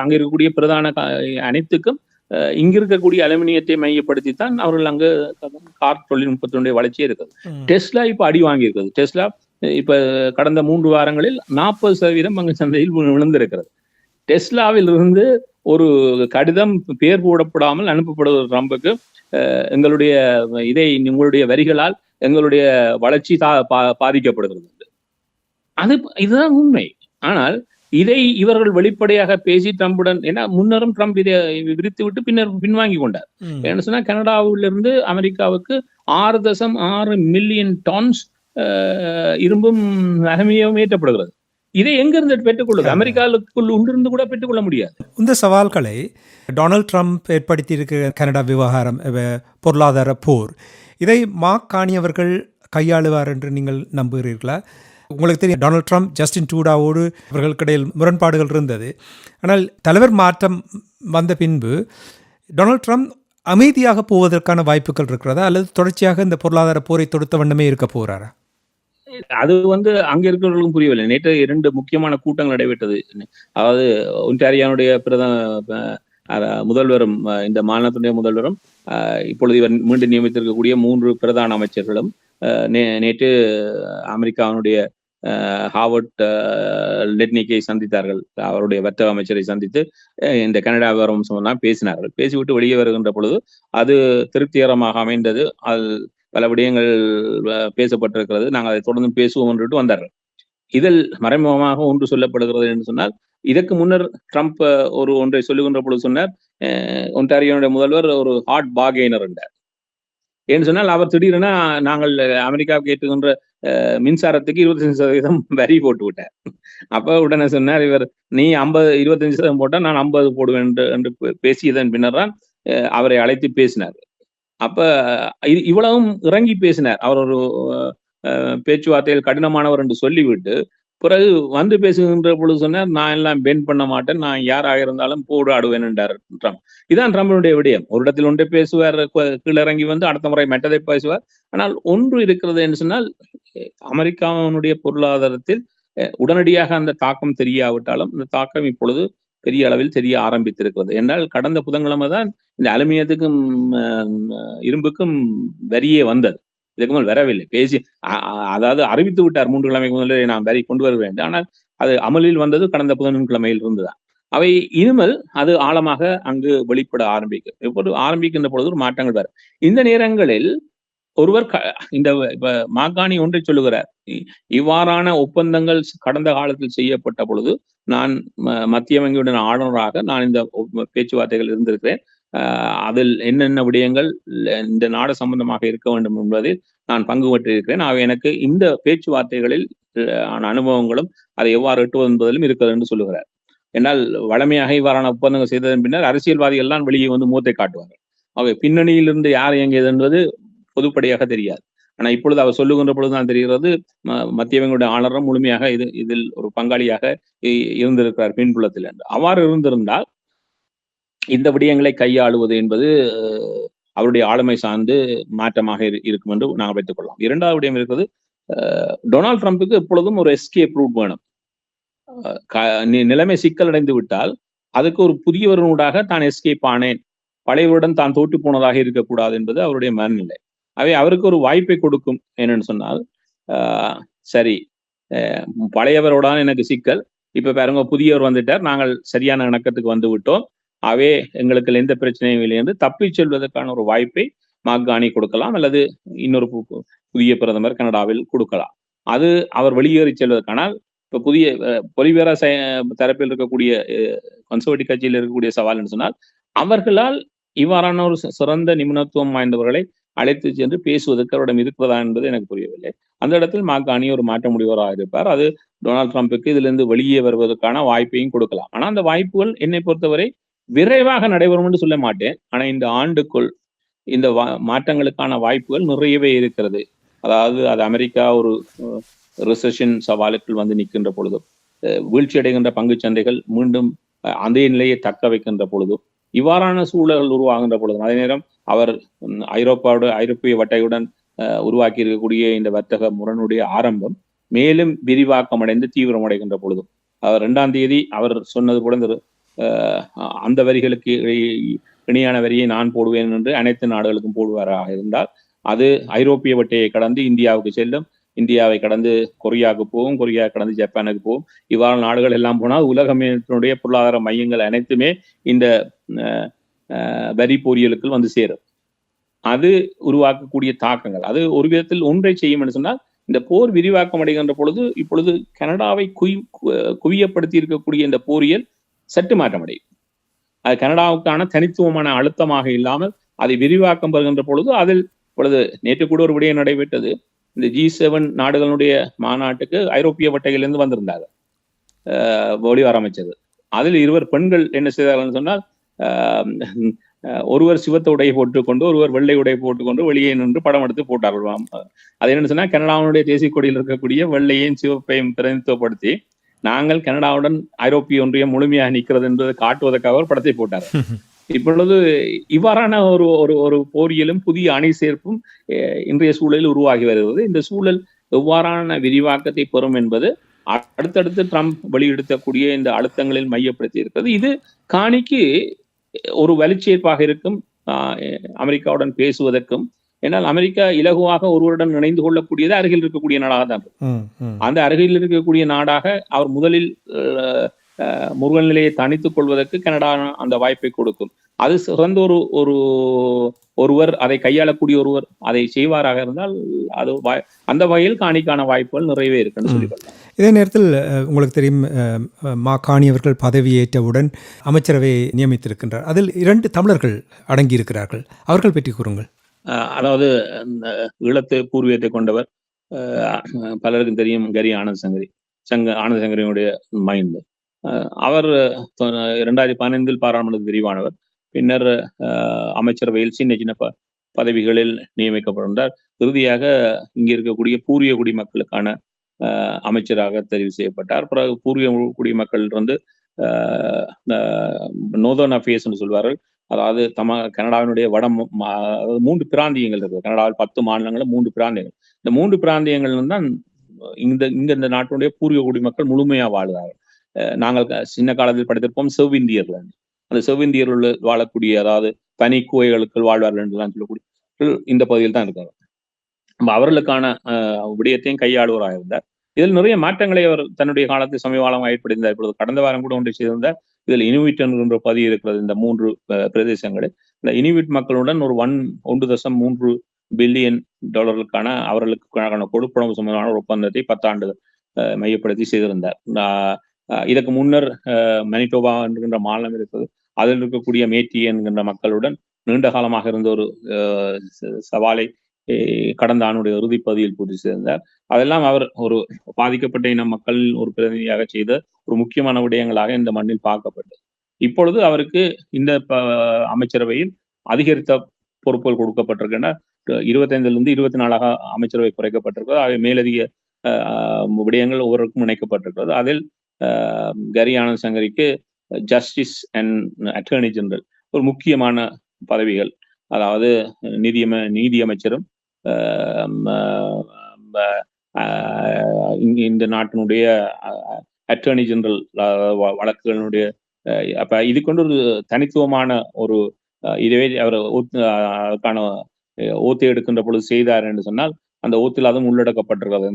அங்க இருக்கக்கூடிய பிரதான அனைத்துக்கும் இங்க இருக்கக்கூடிய அலுமினியத்தை மையப்படுத்தித்தான் அவர்கள் அங்க கார் தொழில்நுட்பத்தினுடைய வளர்ச்சியே இருக்குது. டெஸ்லா இப்ப அடி வாங்கி இருக்குது. டெஸ்லா இப்ப கடந்த 3 வாரங்களில் 40% அங்கு சந்தையில் விழுந்திருக்கிறது. டெஸ்லாவில் இருந்து ஒரு கடிதம் பேர் போடப்படாமல் அனுப்பப்படுவது ட்ரம்புக்கு, எங்களுடைய உங்களுடைய வரிகளால் எங்களுடைய வளர்ச்சி பாதிக்கப்படுகிறது. இதுதான் உண்மை. ஆனால் இதை இவர்கள் வெளிப்படையாக பேசி ட்ரம்புடன், ஏன்னா முன்னரும் ட்ரம்ப் இதை விரித்து விட்டு பின்னர் பின்வாங்கி கொண்டார். என்ன சொன்னா, கனடாவிலிருந்து அமெரிக்காவுக்கு 6.6 மில்லியன் டான்ஸ் இரும்பும் அலுமினியமும் ஏற்றப்படுகிறது. இதை எங்கிருந்து பெற்றுக்கொள்வது? அமெரிக்காவுக்குள் ஒன்றிருந்து கூட பெற்றுக்கொள்ள முடியாது. இந்த சவால்களை டொனால்ட் ட்ரம்ப் ஏற்படுத்தி இருக்கிற கனடா விவகாரம், பொருளாதார போர், இதை மார்க் கார்னி அவர்கள் கையாளுவார் என்று நீங்கள் நம்புகிறீர்களா? உங்களுக்கு தெரியும், டொனால்ட் ட்ரம்ப் ஜஸ்டின் ட்ரூடோவோடு அவர்களுக்கிடையில் முரண்பாடுகள் இருந்தது. ஆனால் தலைவர் மாற்றம் வந்த பின்பு டொனால்ட் ட்ரம்ப் அமைதியாக போவதற்கான வாய்ப்புகள் இருக்கிறதா, அல்லது தொடர்ச்சியாக இந்த பொருளாதார போரை தொடுத்த வண்ணமே இருக்க போகிறாரா? அது அங்க இருக்கிறவர்களுக்கும் புரியவில்லை. நேற்று 2 முக்கியமான கூட்டங்கள் நடைபெற்றது. அதாவது ஒன்டாரியோனுடைய முதல்வரும் இந்த மாநிலத்தினுடைய முதல்வரும் இப்பொழுது இவர் மீண்டும் நியமித்திருக்கக்கூடிய 3 பிரதான அமைச்சர்களும் நேற்று அமெரிக்காவினுடைய ஹாவர்ட் லெட்னிக்கை சந்தித்தார்கள். அவருடைய வர்த்தக அமைச்சரை சந்தித்து இந்த கனடா விவகாரம் சம்பந்தமாக பேசினார்கள். பேசிவிட்டு வெளியே வருகின்ற பொழுது அது திருப்திகரமாக அமைந்தது. அது பல விடயங்கள் பேசப்பட்டிருக்கிறது. நாங்கள் அதை தொடர்ந்து பேசுவோம் என்று வந்தார்கள். இதில் மறைமுகமாக ஒன்று சொல்லப்படுகிறது என்று சொன்னால், இதற்கு முன்னர் ட்ரம்ப் ஒன்றை சொல்லுகின்ற பொழுது சொன்னார், ஒன்டாரியோனுடைய முதல்வர் ஒரு ஹார்ட் பார்கெய்னர் என்றார். ஏன்னு சொன்னால், அவர் திடீரென நாங்கள் அமெரிக்காவுக்கு ஏற்றுகின்ற மின்சாரத்துக்கு 25% வரி போட்டு விட்டார். அப்ப உடனே சொன்னார் இவர், நீ 25% போட்டா நான் 50 போடுவேன் என்று பேசியதன் பின்னர் தான் அவரை அழைத்து பேசினார். அப்ப இவ்வளவும் இறங்கி பேசினார். அவர் ஒரு பேச்சுவார்த்தையில் கடினமானவர் என்று சொல்லிவிட்டு பிறகு வந்து பேசுகின்ற பொழுது சொன்னார், நான் எல்லாம் பெண்ட் பண்ண மாட்டேன், நான் யாராக இருந்தாலும் போராடுவேன் என்றார் ட்ரம்ப். இதான் ட்ரம்பினுடைய விடயம். ஒரு இடத்தில் ஒன்றை பேசுவார், கீழே இறங்கி வந்து அடுத்த முறை மற்றதை பேசுவார். ஆனால் ஒன்று இருக்கிறது என்று சொன்னால், அமெரிக்காவினுடைய பொருளாதாரத்தில் உடனடியாக அந்த தாக்கம் தெரியாவிட்டாலும் இந்த தாக்கம் இப்பொழுது பெரிய அளவில் தெரிய ஆரம்பித்திருக்கிறது. என்றால் கடந்த புதன்கிழமை தான் இந்த அலுமினியத்துக்கும் இரும்புக்கும் வரியே வந்தது. இதுக்கு மேல் வரவில்லை. பேசி அதாவது அறிவித்து விட்டார் 3 கிழமைக்கு முதலே நான் வரி கொண்டு வருவேன். ஆனால் அது அமலில் வந்தது கடந்த புதன்கிழமையில் இருந்துதான். அவை இனிமேல் அது ஆழமாக அங்கு வெளிப்பட ஆரம்பிக்கும். இப்போது ஆரம்பிக்கின்ற பொழுது ஒரு மாற்றங்கள் வரும். இந்த நேரங்களில் ஒருவர் இந்த மார்க் கார்னி ஒன்றை சொல்லுகிறார், இவ்வாறான ஒப்பந்தங்கள் கடந்த காலத்தில் செய்யப்பட்ட பொழுது நான் மத்திய வங்கியுடன் ஆளுநராக நான் இந்த பேச்சுவார்த்தைகள் இருந்திருக்கிறேன். அதில் என்னென்ன விடயங்கள் இந்த நாடு சம்பந்தமாக இருக்க வேண்டும் என்பதில் நான் பங்கு பெற்றிருக்கிறேன். ஆக எனக்கு இந்த பேச்சுவார்த்தைகளில் அனுபவங்களும் அதை எவ்வாறு எட்டுவது என்பதிலும் இருக்கிறது என்று சொல்லுகிறார். என்னால் வளமையாக இவ்வாறான ஒப்பந்தங்கள் செய்ததன் பின்னர் அரசியல்வாதிகள் எல்லாம் வெளியே வந்து மூத்தை காட்டுவார்கள். ஆக பின்னணியிலிருந்து யார் இயங்கியது என்பது பொதுப்படையாக தெரியாது. ஆனா இப்பொழுது அவர் சொல்லுகின்ற பொழுதுதான் தெரிகிறது, மத்திய வங்கியுடைய ஆளுநரும் முழுமையாக இதில் ஒரு பங்காளியாக இருந்திருக்கிறார் பின்புலத்தில் என்று. அவ்வாறு இருந்திருந்தால் இந்த விடயங்களை கையாளுவது என்பது அவருடைய ஆளுமை சார்ந்து மாற்றமாக இருக்கும் என்று நாங்கள் வைத்துக் கொள்ளலாம். 2வது விடயம் இருக்கிறது, டொனால்ட் ட்ரம்புக்கு எப்பொழுதும் ஒரு எஸ்கேப் ரூட் வேணும். நிலைமை சிக்கல் அடைந்து விட்டால் அதுக்கு ஒரு புதியவர்களூடாக தான் எஸ்கேப் ஆனேன், பழையவருடன் தான் தோற்று போனதாக இருக்கக்கூடாது என்பது அவருடைய மனநிலை. அவை அவருக்கு ஒரு வாய்ப்பை கொடுக்கும். என்னன்னு சொன்னால், சரி பழையவரோடான எனக்கு சிக்கல், இப்ப பாருங்க புதியவர் வந்துட்டார், நாங்கள் சரியான இணக்கத்துக்கு வந்து விட்டோம், அவே எங்களுக்கு எந்த பிரச்சனையும் இல்லை என்று தப்பிச் செல்வதற்கான ஒரு வாய்ப்பை மார்க் கார்னி கொடுக்கலாம், அல்லது இன்னொரு புதிய பிரதமர் கனடாவில் கொடுக்கலாம். அது அவர் வெளியேறி செல்வதற்கான இப்ப புதிய பொலிவேரா தரப்பில் இருக்கக்கூடிய கன்சர்வேட்டிவ் கட்சியில் இருக்கக்கூடிய சவால் என்று சொன்னால், அவர்களால் இவ்வாறான ஒரு சிறந்த நிபுணத்துவம் வாய்ந்தவர்களை அழைத்து சென்று பேசுவதற்கு அவரிடம் இருக்கிறதா என்பது எனக்கு புரியவில்லை. அந்த இடத்தில் மாக்காணி ஒரு மாற்ற முடிவராக இருப்பார். அது டொனால்ட் ட்ரம்புக்கு இதிலிருந்து வெளியே வருவதற்கான வாய்ப்பையும் கொடுக்கலாம். ஆனா அந்த வாய்ப்புகள் என்னை பொறுத்தவரை விரைவாக நடைபெறும் என்று சொல்ல மாட்டேன். ஆனா இந்த ஆண்டுக்குள் இந்த மாற்றங்களுக்கான வாய்ப்புகள் நிறையவே இருக்கிறது. அதாவது அது அமெரிக்கா ஒரு ரிசெஷன் சவாலுக்குள் வந்து நிற்கின்ற பொழுதும், வீழ்ச்சி அடைகின்ற பங்குச் சந்தைகள் மீண்டும் அதே நிலையை தக்க வைக்கின்ற பொழுதும், இவ்வாறான சூழல்கள் உருவாகின்ற பொழுதும், அதே நேரம் அவர் ஐரோப்பிய வட்டையுடன் உருவாக்கி இருக்கக்கூடிய இந்த வர்த்தக முரணுடைய ஆரம்பம் மேலும் விரிவாக்கம் அடைந்து தீவிரமடைகின்ற பொழுதும், அவர் 2ஆம் தேதி அவர் சொன்னது போல இந்த அந்த வரிகளுக்கு இணையான வரியை நான் போடுவேன் என்று அனைத்து நாடுகளுக்கும் போடுவாராக இருந்தால், அது ஐரோப்பிய வட்டையை கடந்து இந்தியாவுக்கு செல்லும். இந்தியாவை கடந்து கொரியாவுக்கு போகும், கொரியா கடந்து ஜப்பானுக்கு போகும். இவ்வாறு நாடுகள் எல்லாம் போனால் உலகத்தினுடைய பொருளாதார மையங்கள் அனைத்துமே இந்த வரி பொறியலுக்குள் வந்து சேரும். அது உருவாக்கக்கூடிய தாக்கங்கள், அது ஒரு விதத்தில் ஒன்றை செய்யும் என்று சொன்னால், இந்த போர் விரிவாக்கம் அடைகின்ற பொழுது இப்பொழுது கனடாவை குவியப்படுத்தி இருக்கக்கூடிய இந்த போரியல் சற்று மாற்றமடையும். அது கனடாவுக்கான தனித்துவமான அழுத்தமாக இல்லாமல் அதை விரிவாக்கம் பெறுகின்ற பொழுது அதில் பொழுது நேற்று கூட ஒரு விடயம் நடைபெற்றது. இந்த G7 நாடுகளுடைய மாநாட்டுக்கு ஐரோப்பிய வட்டையிலிருந்து வந்திருந்தார்கள் வெளிவார அமைச்சர். அதில் 2 பெண்கள் என்ன செய்தார்கள் சொன்னால், ஒருவர் சிவத்த உடையை போட்டுக்கொண்டு ஒருவர் வெள்ளை உடையை போட்டுக்கொண்டு வெளியே நின்று படம் எடுத்து போட்டார்கள். அது என்னன்னு சொன்னா, கனடாவுடைய தேசிய கொடியில் இருக்கக்கூடிய வெள்ளையும் சிவப்பையும் பிரதிநிதித்துவப்படுத்தி நாங்கள் கனடாவுடன் ஐரோப்பிய ஒன்றியம் முழுமையாக நிற்கிறது என்பதை காட்டுவதற்காக ஒரு படத்தை போட்டார். இப்பொழுது இவ்வாறான ஒரு ஒரு ஒரு போரியலும் புதிய அணி சேர்ப்பும் இன்றைய சூழலில் உருவாகி வருகிறது. இந்த சூழல் எவ்வாறான விரிவாக்கத்தை பெறும் என்பது அடுத்தடுத்து ட்ரம்ப் வெளியிடுத்தக்கூடிய இந்த அழுத்தங்களில் மையப்படுத்தி இருக்கிறது. இது காணிக்கு ஒரு வலுச்சேர்ப்பாக இருக்கும் அமெரிக்காவுடன் பேசுவதற்கும். ஏன்னால் அமெரிக்கா இலகுவாக ஒருவருடன் இணைந்து கொள்ளக்கூடியது அருகில் இருக்கக்கூடிய நாடாக தான். அந்த அருகில் இருக்கக்கூடிய நாடாக அவர் முதலில் முருகன் நிலையை தனித்துக் கொள்வதற்கு கனடா அந்த வாய்ப்பை கொடுக்கும். அது சிறந்த ஒருவர் அதை கையாளக்கூடிய ஒருவர் அதை செய்வாராக இருந்தால் அது அந்த வகையில் காணிக்கான வாய்ப்புகள் நிறையவே இருக்குன்னு சொல்லிக்கொள்ளலாம். இதே நேரத்தில் உங்களுக்கு தெரியும், காணி அவர்கள் பதவியேற்றவுடன் அமைச்சரவை நியமித்திருக்கின்றார். அதில் 2 தமிழர்கள் அடங்கியிருக்கிறார்கள். அவர்கள் பற்றி கூறுங்கள். அதாவது ஈழத்து பூர்வீகத்தை கொண்டவர் பலருக்கும் தெரியும், கரி ஆனந்த் சங்கரியுடைய மைண்ட். அவர் 2015 பாராளுமன்றத்தில் தெரிவானவர். பின்னர் அமைச்சரவையில் சின்ன சின்ன பதவிகளில் நியமிக்கப்பட்டிருந்தார். இறுதியாக இங்கே இருக்கக்கூடிய பூர்வீக குடிமக்களுக்கான அமைச்சராக தெரிவு செய்யப்பட்டார். பிறகு பூர்வீக குடிமக்கள் நோர்தர்ன் அஃபேர்ஸ் என்று சொல்வார்கள். அதாவது கனடாவினுடைய 3 பிராந்தியங்கள் இருக்கு. கனடாவில் 10 மாநிலங்களும் 3 பிராந்தியங்கள். இந்த 3 பிராந்தியங்கள் தான் இந்த நாட்டினுடைய பூர்வீக குடிமக்கள் முழுமையா வாழ்கிறார்கள். நாங்கள் சின்ன காலத்தில் படித்திருப்போம் செவ்விந்தியர்கள். அந்த செவ்விந்தியர்கள் வாழக்கூடிய, அதாவது பனி குகைகளுக்குள் வாழ்வார்கள் என்றுலாம் சொல்லக்கூடிய இந்த பகுதியில் தான் இருக்காங்க. அவர்களுக்கான விடயத்தையும் கையாளுவராக இருந்தார். இதில் நிறைய மாற்றங்களை அவர் தன்னுடைய காலத்தில் சமீபகாலமாக ஏற்படுத்தினார். இப்பொழுது கடந்த வாரம் கூட ஒன்றை செய்திருந்தார். இதில் இனுவிட் என்ற பகுதி இருக்கிறது. இந்த 3 பிரதேசங்களில் இந்த இனுவிட் மக்களுடன் ஒரு $1.3 பில்லியன் அவர்களுக்கான கொடுப்பனவு சம்பந்தமான ஒரு ஒப்பந்தத்தை 10 ஆண்டுகள் மையப்படுத்தி செய்திருந்தார். இதற்கு முன்னர் மனிடோபா என்கின்ற மாநிலம் இருக்கிறது. அதில் இருக்கக்கூடிய மேட்டி என்கின்ற மக்களுடன் நீண்ட காலமாக இருந்த ஒரு சவாலை கடந்த ஆண்டுடைய இறுதி பகுதியில் பூர்த்தி செய்திருந்தார். அதெல்லாம் அவர் ஒரு பாதிக்கப்பட்ட இன மக்கள் ஒரு பிரதிநிதியாக செய்த ஒரு முக்கியமான விடயங்களாக இந்த மண்ணில் பார்க்கப்பட்டது. இப்பொழுது அவருக்கு இந்த அமைச்சரவையில் அதிகரித்த பொறுப்புகள் கொடுக்கப்பட்டிருக்கின்றன. 25 24 அமைச்சரவை குறைக்கப்பட்டிருக்கிறது. ஆக மேலதிக விடயங்கள் ஒவ்வொருக்கும் இணைக்கப்பட்டிருக்கிறது. அதில் கரி ஆனந்த் சங்கரிக்கு ஜஸ்டிஸ் அண்ட் அட்டர்னி ஜெனரல் ஒரு முக்கியமான பதவிகள், அதாவது நீதி அமைச்சரும் இந்த நாட்டினுடைய அட்டர்னி ஜெனரல் வழக்குகளுடைய அப்ப இது கொண்டு ஒரு தனித்துவமான ஒரு இதுவே அவர் அதுக்கான ஓத்து எடுக்கின்ற பொழுது செய்தார் என்று சொன்னால் அந்த ஓத்தில் அதுவும் உள்ளடக்கப்பட்டிருக்கிறது.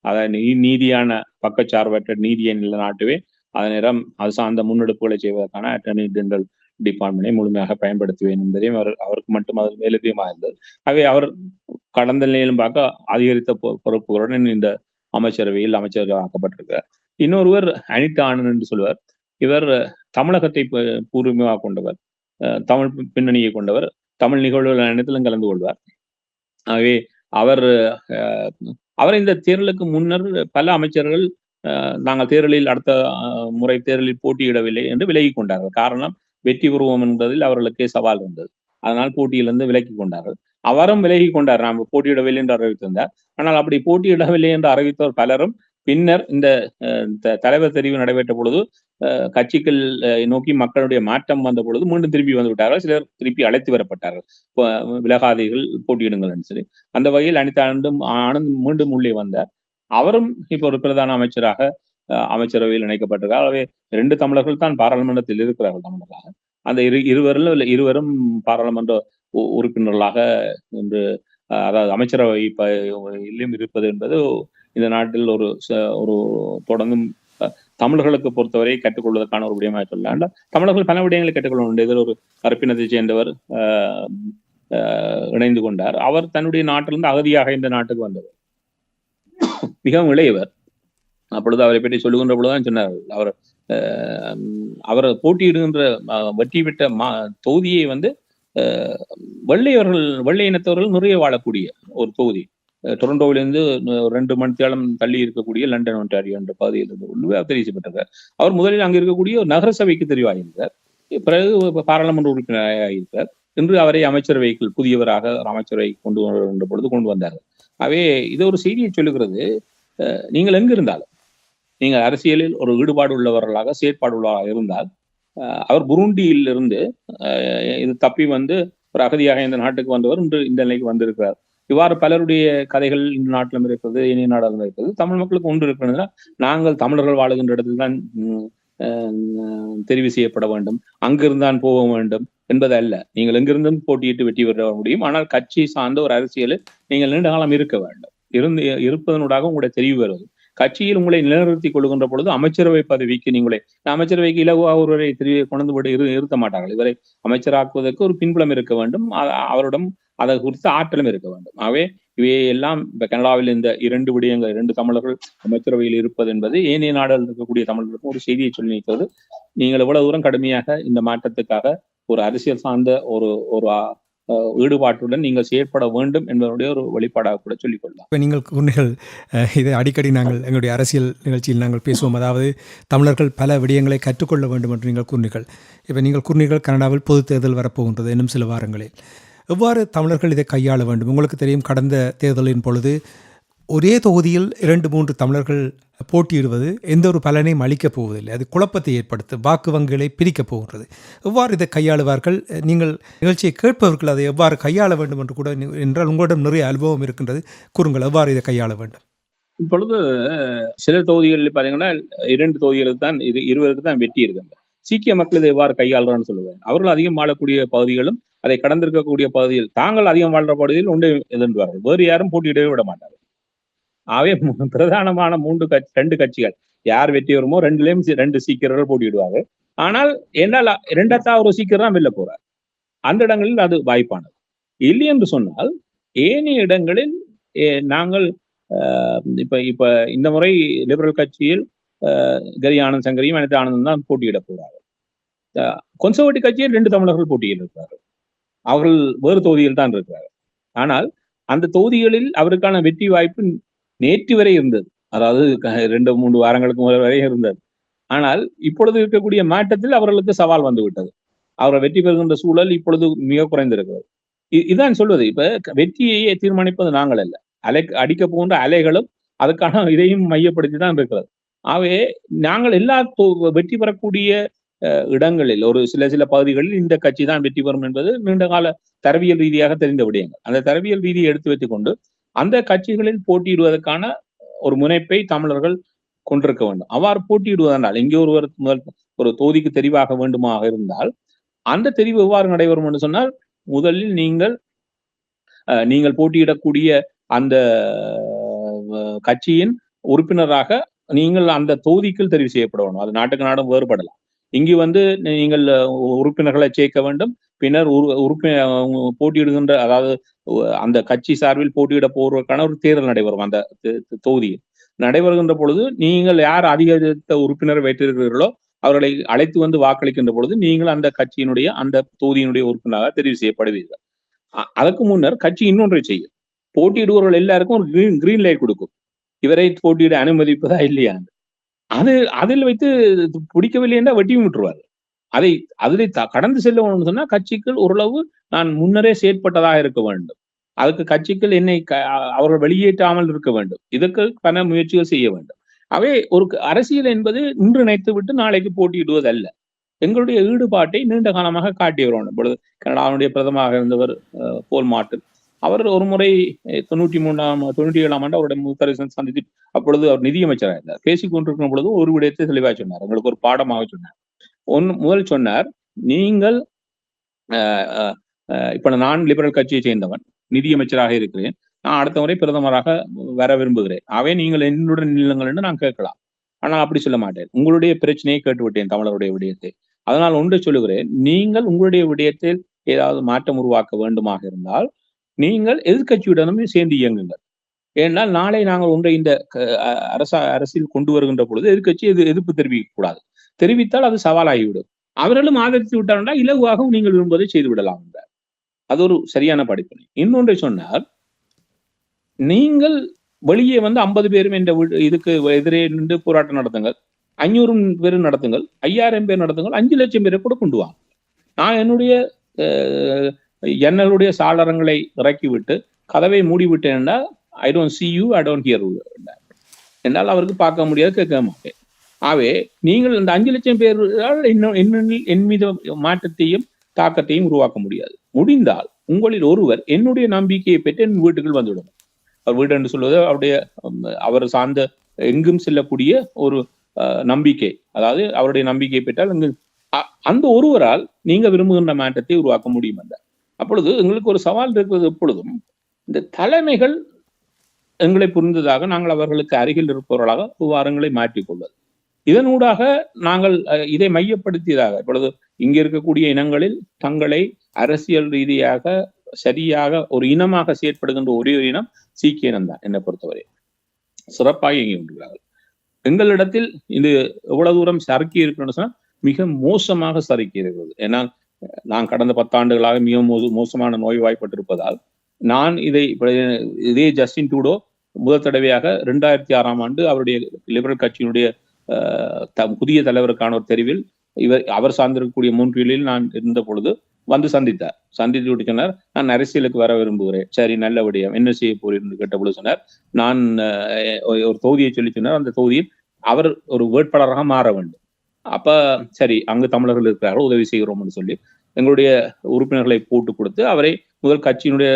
இந்த நீதியான பக்கச்சார்பற்ற நீதியை நிலைநாட்டுவே அதே நேரம் அது சார்ந்த முன்னெடுப்புகளை செய்வதற்கான அட்டர்னி ஜெனரல் டிபார்ட்மெண்டை முழுமையாக பயன்படுத்துவேன் என்பதையும் அவருக்கு மட்டும் அது மேலதிகமாக இருந்தது. ஆகவே அவர் கடந்த நிலையிலும் பார்க்க அதிகரித்த பொறுப்புகளுடன் இந்த அமைச்சரவையில் அமைச்சர்கள் ஆக்கப்பட்டிருக்கிறார். இன்னொருவர் அனிதா ஆனந்த் என்று சொல்வார். இவர் தமிழகத்தை பூர்வீகமாக கொண்டவர், தமிழ் பின்னணியை கொண்டவர். தமிழ் நிகழ்வுகள் அனைத்திலும் கலந்து கொள்வார். ஆகவே அவர் அஹ், அவர் இந்த தேர்தலுக்கு முன்னர் பல அமைச்சர்கள் நாங்கள் தேர்தலில் அடுத்த முறை தேர்தலில் போட்டியிடவில்லை என்று விலகிக் கொண்டார்கள். காரணம், வெற்றி பெறுவோம் என்பதில் அவர்களுக்கே சவால் இருந்தது. அதனால் போட்டியிலிருந்து விலக்கிக் கொண்டார்கள். அவரும் விலகிக் கொண்டார், நாம் போட்டியிடவில்லை என்று அறிவித்திருந்தார். ஆனால் அப்படி போட்டியிடவில்லை என்று அறிவித்தவர் பலரும் பின்னர் இந்த தலைவர் தெரிவு நடைபெற்ற பொழுது கட்சிகள் நோக்கி மக்களுடைய மாற்றம் வந்த பொழுது மீண்டும் திருப்பி வந்து விட்டார்கள். சிலர் திருப்பி அழைத்து வரப்பட்டார்கள், விலகாதிகள் போட்டியிடுங்கள் என்று சொல்லி. அந்த வகையில் அனிதா ஆனந்த் மீண்டும் உள்ளே வந்தார். அவரும் இப்போ ஒரு பிரதான அமைச்சராக அமைச்சரவையில் இணைக்கப்பட்டிருக்கார். ஆகவே 2 தமிழர்கள் தான் பாராளுமன்றத்தில் இருக்கிறார்கள் தமிழர்களாக. அந்த இருவரும் பாராளுமன்ற உறுப்பினர்களாக இன்று அதாவது அமைச்சரவை இல்லம் இருப்பது என்பது இந்த நாட்டில் ஒரு தொடர்ந்தும் தமிழர்களுக்கு பொறுத்தவரை கற்றுக்கொள்வதற்கான ஒரு விடயமாக சொல்லலாம். தமிழர்கள் பல விடயங்களை கற்றுக்கொள்ள வேண்டும். இதில் ஒரு கருப்பினத்தை சேர்ந்தவர் இணைந்து கொண்டார். அவர் தன்னுடைய நாட்டிலிருந்து அகதியாக இந்த நாட்டுக்கு வந்தவர், மிகவும் இளையவர். அப்பொழுது அவரை பற்றி சொல்லுகின்ற பொழுதுதான் சொன்னார், அவர் போட்டியிடுகின்ற வெற்றி பெற்ற தொகுதியை வந்து வெள்ளை இனத்தவர்கள் நிறைய வாழக்கூடிய ஒரு தொகுதி. டொரண்டோவிலிருந்து 2 மணித்தியாலம் தள்ளி இருக்கக்கூடிய லண்டன் ஒன்டாரியோ என்ற பகுதியில் இருந்து தெரிவிக்கப்பட்டிருக்கார். அவர் முதலில் அங்கு இருக்கக்கூடிய ஒரு நகர சபைக்கு தெரிவாகியிருந்தார். பிறகு பாராளுமன்ற உறுப்பினராக இருக்கிறார். இன்று அவரை அமைச்சரவைக்கு புதியவராக அமைச்சரவை கொண்டு வருகின்ற பொழுது கொண்டு வந்தார்கள். ஆகவே இது ஒரு செய்தியை சொல்லுகிறது, நீங்கள் எங்கு இருந்தாலும் நீங்கள் அரசியலில் ஒரு ஈடுபாடு உள்ளவர்களாக செயற்பாடு உள்ளவராக இருந்தால், அவர் புருண்டியில் இருந்து இது தப்பி வந்து ஒரு அகதியாக இந்த நாட்டுக்கு வந்தவர் இன்று இந்த நிலைக்கு வந்திருக்கிறார். இவ்வாறு பலருடைய கதைகள் இந்த நாட்டிலும் இருக்கிறது, இனிய நாடாலும் இருக்கிறது. தமிழ் மக்களுக்கு ஒன்று இருக்கிறதுனா, நாங்கள் தமிழர்கள் வாழுகின்ற இடத்தில் தான் தெரிவு செய்யப்பட வேண்டும், அங்கிருந்தான் போக வேண்டும் என்பது அல்ல. நீங்கள் எங்கிருந்தும் போட்டியிட்டு வெற்றி பெற முடியும். ஆனால் கட்சி சார்ந்த ஒரு அரசியலில் நீங்கள் நீண்ட காலம் இருக்க வேண்டும். இருப்பதனூடாக உங்களுடைய தெரிவு வருவது. கட்சியில் உங்களை நிலைநிறுத்திக் கொள்கின்ற பொழுது அமைச்சரவை பதவிக்கு நீங்களே அமைச்சரவைக்கு இலகுவாக ஒருவரை கொண்டு விட இருத்த மாட்டார்கள். இவரை அமைச்சராக்குவதற்கு ஒரு பின்புலம் இருக்க வேண்டும், அவரிடம் அதை குறித்து ஆற்றலும் இருக்க வேண்டும். ஆகவே இவையெல்லாம் இப்ப கனடாவில் இந்த 2 விடயங்கள், 2 தமிழர்கள் அமைச்சரவையில் இருப்பது என்பது ஏனைய நாடுகள் இருக்கக்கூடிய தமிழர்களுக்கும் ஒரு செய்தியை சொல்லி நிற்கிறது. நீங்கள் எவ்வளவு தூரம் கடுமையாக இந்த மாற்றத்துக்காக ஒரு அரசியல் சார்ந்த ஒரு ஈடுபாட்டுடன் நீங்கள் செயற்பட வேண்டும் என்பதனுடைய ஒரு வெளிப்பாடாக கூட சொல்லிக் கொள்ளலாம். இப்போ நீங்கள் கூறினீர்கள், இதை அடிக்கடி நாங்கள் எங்களுடைய அரசியல் நிகழ்ச்சியில் நாங்கள் பேசுவோம், அதாவது தமிழர்கள் பல விடயங்களை கற்றுக்கொள்ள வேண்டும் என்று நீங்கள் கூறினீர்கள். இப்போ நீங்கள் கூறினீர்கள் கனடாவில் பொது தேர்தல் வரப்போகின்றது இன்னும் சில வாரங்களில். எவ்வாறு தமிழர்கள் இதை கையாள வேண்டும்? உங்களுக்கு தெரியும், கடந்த தேர்தலின் பொழுது ஒரே தொகுதியில் 2-3 தமிழர்கள் போட்டியிடுவது எந்த ஒரு பலனையும் அளிக்கப் போவதில்லை. அது குழப்பத்தை ஏற்படுத்தும், வாக்கு வங்கிகளை பிரிக்கப் போகின்றது. எவ்வாறு இதை கையாளுவார்கள்? நீங்கள் நிகழ்ச்சியை கேட்பவர்கள் அதை எவ்வாறு கையாள வேண்டும் என்று கூட என்றால் உங்களிடம் நிறைய அனுபவம் இருக்கின்றது, கூறுங்கள், எவ்வாறு இதை கையாள வேண்டும்? இப்பொழுது சில தொகுதிகளில் பார்த்தீங்கன்னா 2 தொகுதிகளுக்கு தான், 20க்கு தான் வெற்றி இருக்கின்ற. சீக்கிய மக்கள் இதை எவ்வாறு கையாளுறான்னு சொல்லுவேன். அவர்கள் அதிகம் வாழக்கூடிய பகுதிகளும் அதை கடந்திருக்கக்கூடிய பகுதியில், தாங்கள் அதிகம் வாழ்ற பகுதியில் ஒன்று எதிர்வார்கள், வேறு யாரும் போட்டியிடவே விட மாட்டார்கள். ஆகவே பிரதானமான 2 கட்சிகள் யார் வெற்றி வருமோ 2லயும் 2 சீக்கியர்கள் போட்டியிடுவார்கள். ஆனால் என்னால் 2 ஒரு சீக்கியர் தான் வெளில போறார். அந்த இடங்களில் அது வாய்ப்பானது. இல்லை என்று சொன்னால் ஏனைய இடங்களில் நாங்கள் இப்ப இந்த முறை லிபரல் கட்சியில் கரி ஆனந்த் சங்கரியும் அனிதா ஆனந்தும் தான் போட்டியிட போறார்கள். கன்சர்வேட்டிவ் கட்சியில் 2 தமிழர்கள் போட்டியில் இருக்கிறார்கள். அவர்கள் வேறு தொகுதியில் தான் இருக்கிறார்கள். ஆனால் அந்த தொகுதிகளில் அவருக்கான வெற்றி வாய்ப்பு நேற்று வரை இருந்தது. அதாவது 2-3 வாரங்களுக்கு வரை இருந்தது. ஆனால் இப்பொழுது இருக்கக்கூடிய மாற்றத்தில் அவர்களுக்கு சவால் வந்து விட்டது. அவர்கள் வெற்றி பெறுகின்ற சூழல் இப்பொழுது மிக குறைந்திருக்கிறது. இதுதான் சொல்வது, இப்ப வெற்றியையே தீர்மானிப்பது நாங்கள் அல்ல, அடிக்க போன்ற அலைகளும் அதுக்கான இதையும் மையப்படுத்தி தான் இருக்கிறது. ஆகவே நாங்கள் எல்லா வெற்றி பெறக்கூடிய இடங்களில் ஒரு சில பகுதிகளில் இந்த கட்சி தான் வெற்றி பெறும் என்பது நீண்ட கால தரவியல் ரீதியாக தெரிந்த விடயங்கள். அந்த தரவியல் ரீதியை எடுத்து வைத்துக் கொண்டு அந்த கட்சிகளில் போட்டியிடுவதற்கான ஒரு முனைப்பை தமிழர்கள் கொண்டிருக்க வேண்டும். அவ்வாறு போட்டியிடுவதனால் இங்கே ஒருவர் ஒரு தொகுதிக்கு தெரிவாக வேண்டுமாக இருந்தால் அந்த தெரிவு எவ்வாறு நடைபெறும் என்று சொன்னால், முதலில் நீங்கள் போட்டியிடக்கூடிய அந்த கட்சியின் உறுப்பினராக நீங்கள் அந்த தொகுதிக்குள் தெரிவு செய்யப்பட வேண்டும். அது நாட்டுக்கு நாடும் வேறுபடலாம். இங்கு நீங்கள் உறுப்பினர்களை சேர்க்க வேண்டும். பின்னர் போட்டியிடுகின்ற, அதாவது அந்த கட்சி சார்பில் போட்டியிட போவதற்கான ஒரு தேர்தல் நடைபெறும். அந்த தொகுதியில் நடைபெறுகின்ற பொழுது நீங்கள் யார் அதிகரித்த உறுப்பினர் வைத்திருக்கிறீர்களோ அவர்களை அழைத்து வந்து வாக்களிக்கின்ற பொழுது நீங்கள் அந்த கட்சியினுடைய அந்த தொகுதியினுடைய உறுப்பினராக தெரிவு செய்யப்படுவீர்கள். அதற்கு முன்னர் கட்சி இன்னொன்றை செய்யும். போட்டியிடுபவர்கள் எல்லாருக்கும் ஒரு கிரீன் லைட் கொடுக்கும். இவரை போட்டியிட அனுமதிப்பதா இல்லையா? அதில் வைத்து பிடிக்கவில்லை என்றால் வெட்டியும் விட்டுருவார். அதில் கடந்து செல்ல சொன்னா கட்சிக்குள் ஓரளவு நான் முன்னரே செயற்பட்டதாக இருக்க வேண்டும். அதுக்கு கட்சிக்குள் என்னை அவர்கள் வெளியேற்றாமல் இருக்க வேண்டும். இதற்கு பல முயற்சிகள் செய்ய வேண்டும். அவை ஒரு அரசியல் என்பது இன்று நினைத்து விட்டு நாளைக்கு போட்டியிடுவது அல்ல. எங்களுடைய ஈடுபாட்டை நீண்ட காலமாக காட்டியவர். இப்பொழுது கனடாவுடைய பிரதமராக இருந்தவர் போல் மார்டன். அவர் ஒரு முறை 97ஆம் ஆண்டு அவருடைய முத்தரசன் சந்தித்து, அப்பொழுது அவர் நிதியமைச்சராக இருந்தார். பேசிக் கொண்டிருக்கும் பொழுது ஒரு விடயத்தை தெளிவாக சொன்னார். எங்களுக்கு ஒரு பாடமாக சொன்னார். முதல் சொன்னார், நீங்கள் இப்ப நான் லிபரல் கட்சியை சேர்ந்தவன், நிதியமைச்சராக இருக்கிறேன், நான் அடுத்த முறை பிரதமராக வர விரும்புகிறேன். நீங்கள் என்னுடன் நில்லுங்கள் என்று நான் கேட்கலாம். ஆனால் அப்படி சொல்ல மாட்டேன். உங்களுடைய பிரச்சனையை கேட்டுவிட்டேன், தமிழருடைய விடயத்தை. அதனால் ஒன்றை சொல்லுகிறேன், நீங்கள் உங்களுடைய விடயத்தில் ஏதாவது மாற்றம் உருவாக்க வேண்டுமாக இருந்தால் நீங்கள் எதிர்கட்சியுடனும் சேர்ந்து இயங்குங்கள். ஏனால் நாளை நாங்கள் ஒன்றை இந்த அரசியல் கொண்டு வருகின்ற பொழுது எதிர்கட்சி எதிர்ப்பு தெரிவிக்க கூடாது. தெரிவித்தால் அது சவாலாகிவிடும். அவர்களும் ஆதரித்து விட்டால் இலகுவாக நீங்கள் விரும்புவதை செய்து விடலாம் என்றார். அது ஒரு சரியான படிப்பினை. இன்னொன்றை சொன்னார், நீங்கள் வெளியே 50 பேரும் என்ற இதுக்கு எதிரே நின்று போராட்டம் நடத்துங்கள், 500 பேரும் நடத்துங்கள், 5000 பேர் நடத்துங்கள், 5 லட்சம் பேரை கூட கொண்டு வாங்க. நான் என்னுடைய ஜன்னலுடைய சாளரங்களை இறக்கிவிட்டு கதவை மூடிவிட்டேன் என்றால் I don't see you, I don't hear you என்றால் அவருக்கு பார்க்க முடியாது, கேட்க மாட்டேன். ஆகவே நீங்கள் இந்த 5 லட்சம் பேரால் என் மீது மாற்றத்தையும் தாக்கத்தையும் உருவாக்க முடியாது. முடிந்தால் உங்களில் ஒருவர் என்னுடைய நம்பிக்கையை பெற்று என் வீட்டுக்குள் வந்துவிடும். அவர் வீடு என்று சொல்வது அவர் சார்ந்த எங்கும் செல்லக்கூடிய ஒரு நம்பிக்கை, அதாவது அவருடைய நம்பிக்கையை பெற்றால் அந்த ஒருவரால் நீங்க விரும்புகின்ற மாற்றத்தை உருவாக்க முடியும் என்றார். அப்பொழுது எங்களுக்கு ஒரு சவால் இருக்கிறது. எப்பொழுதும் இந்த தலைமைகள் எங்களை புரிந்ததாக நாங்கள் அவர்களுக்கு அருகில் இருப்பவர்களாக விவகாரங்களை மாற்றிக்கொள்வது, இதனூடாக நாங்கள் இதை மையப்படுத்தியதாக இப்பொழுது இங்க இருக்கக்கூடிய இனங்களில் தங்களை அரசியல் ரீதியாக சரியாக ஒரு இனமாக செயற்படுகின்ற ஒரே ஒரு இனம் சீக்கிய இனம் தான். என்னை பொறுத்தவரை சிறப்பாக இயங்கி கொண்டிருக்கிறார்கள். எங்களிடத்தில் இது எவ்வளவு தூரம் சறுக்கி இருக்குன்னு சொன்னா மிக மோசமாக சறுக்கி இருக்கிறது. ஏன்னா நான் கடந்த 10 ஆண்டுகளாக மிக மோசமான நோய்வாய்ப்பட்டிருப்பதால் நான் இதே ஜஸ்டின் ட்ரூடோ முதல் தடவையாக 2006ஆம் ஆண்டு அவருடைய லிபரல் கட்சியினுடைய புதிய தலைவருக்கான ஒரு தெரிவில் அவர் சார்ந்திருக்கக்கூடிய மூன்றில் நான் இருந்த பொழுது வந்து சந்தித்து விட்டு சொன்னார், நான் அரசியலுக்கு வர விரும்புகிறேன். சரி, நல்ல விடயம், என்ன செய்ய போறீர்னு கேட்ட பொழுது சொன்னார், நான் ஒரு தொகுதியை சொல்லி சொன்னார், அந்த தொகுதியில் அவர் ஒரு வேட்பாளராக மாற வேண்டும். அப்ப சரி, அங்கு தமிழர்கள் இருக்கிறார்கள், உதவி செய்கிறோம்னு சொல்லி எங்களுடைய உறுப்பினர்களை போட்டு கொடுத்து அவரை முதல் கட்சியினுடைய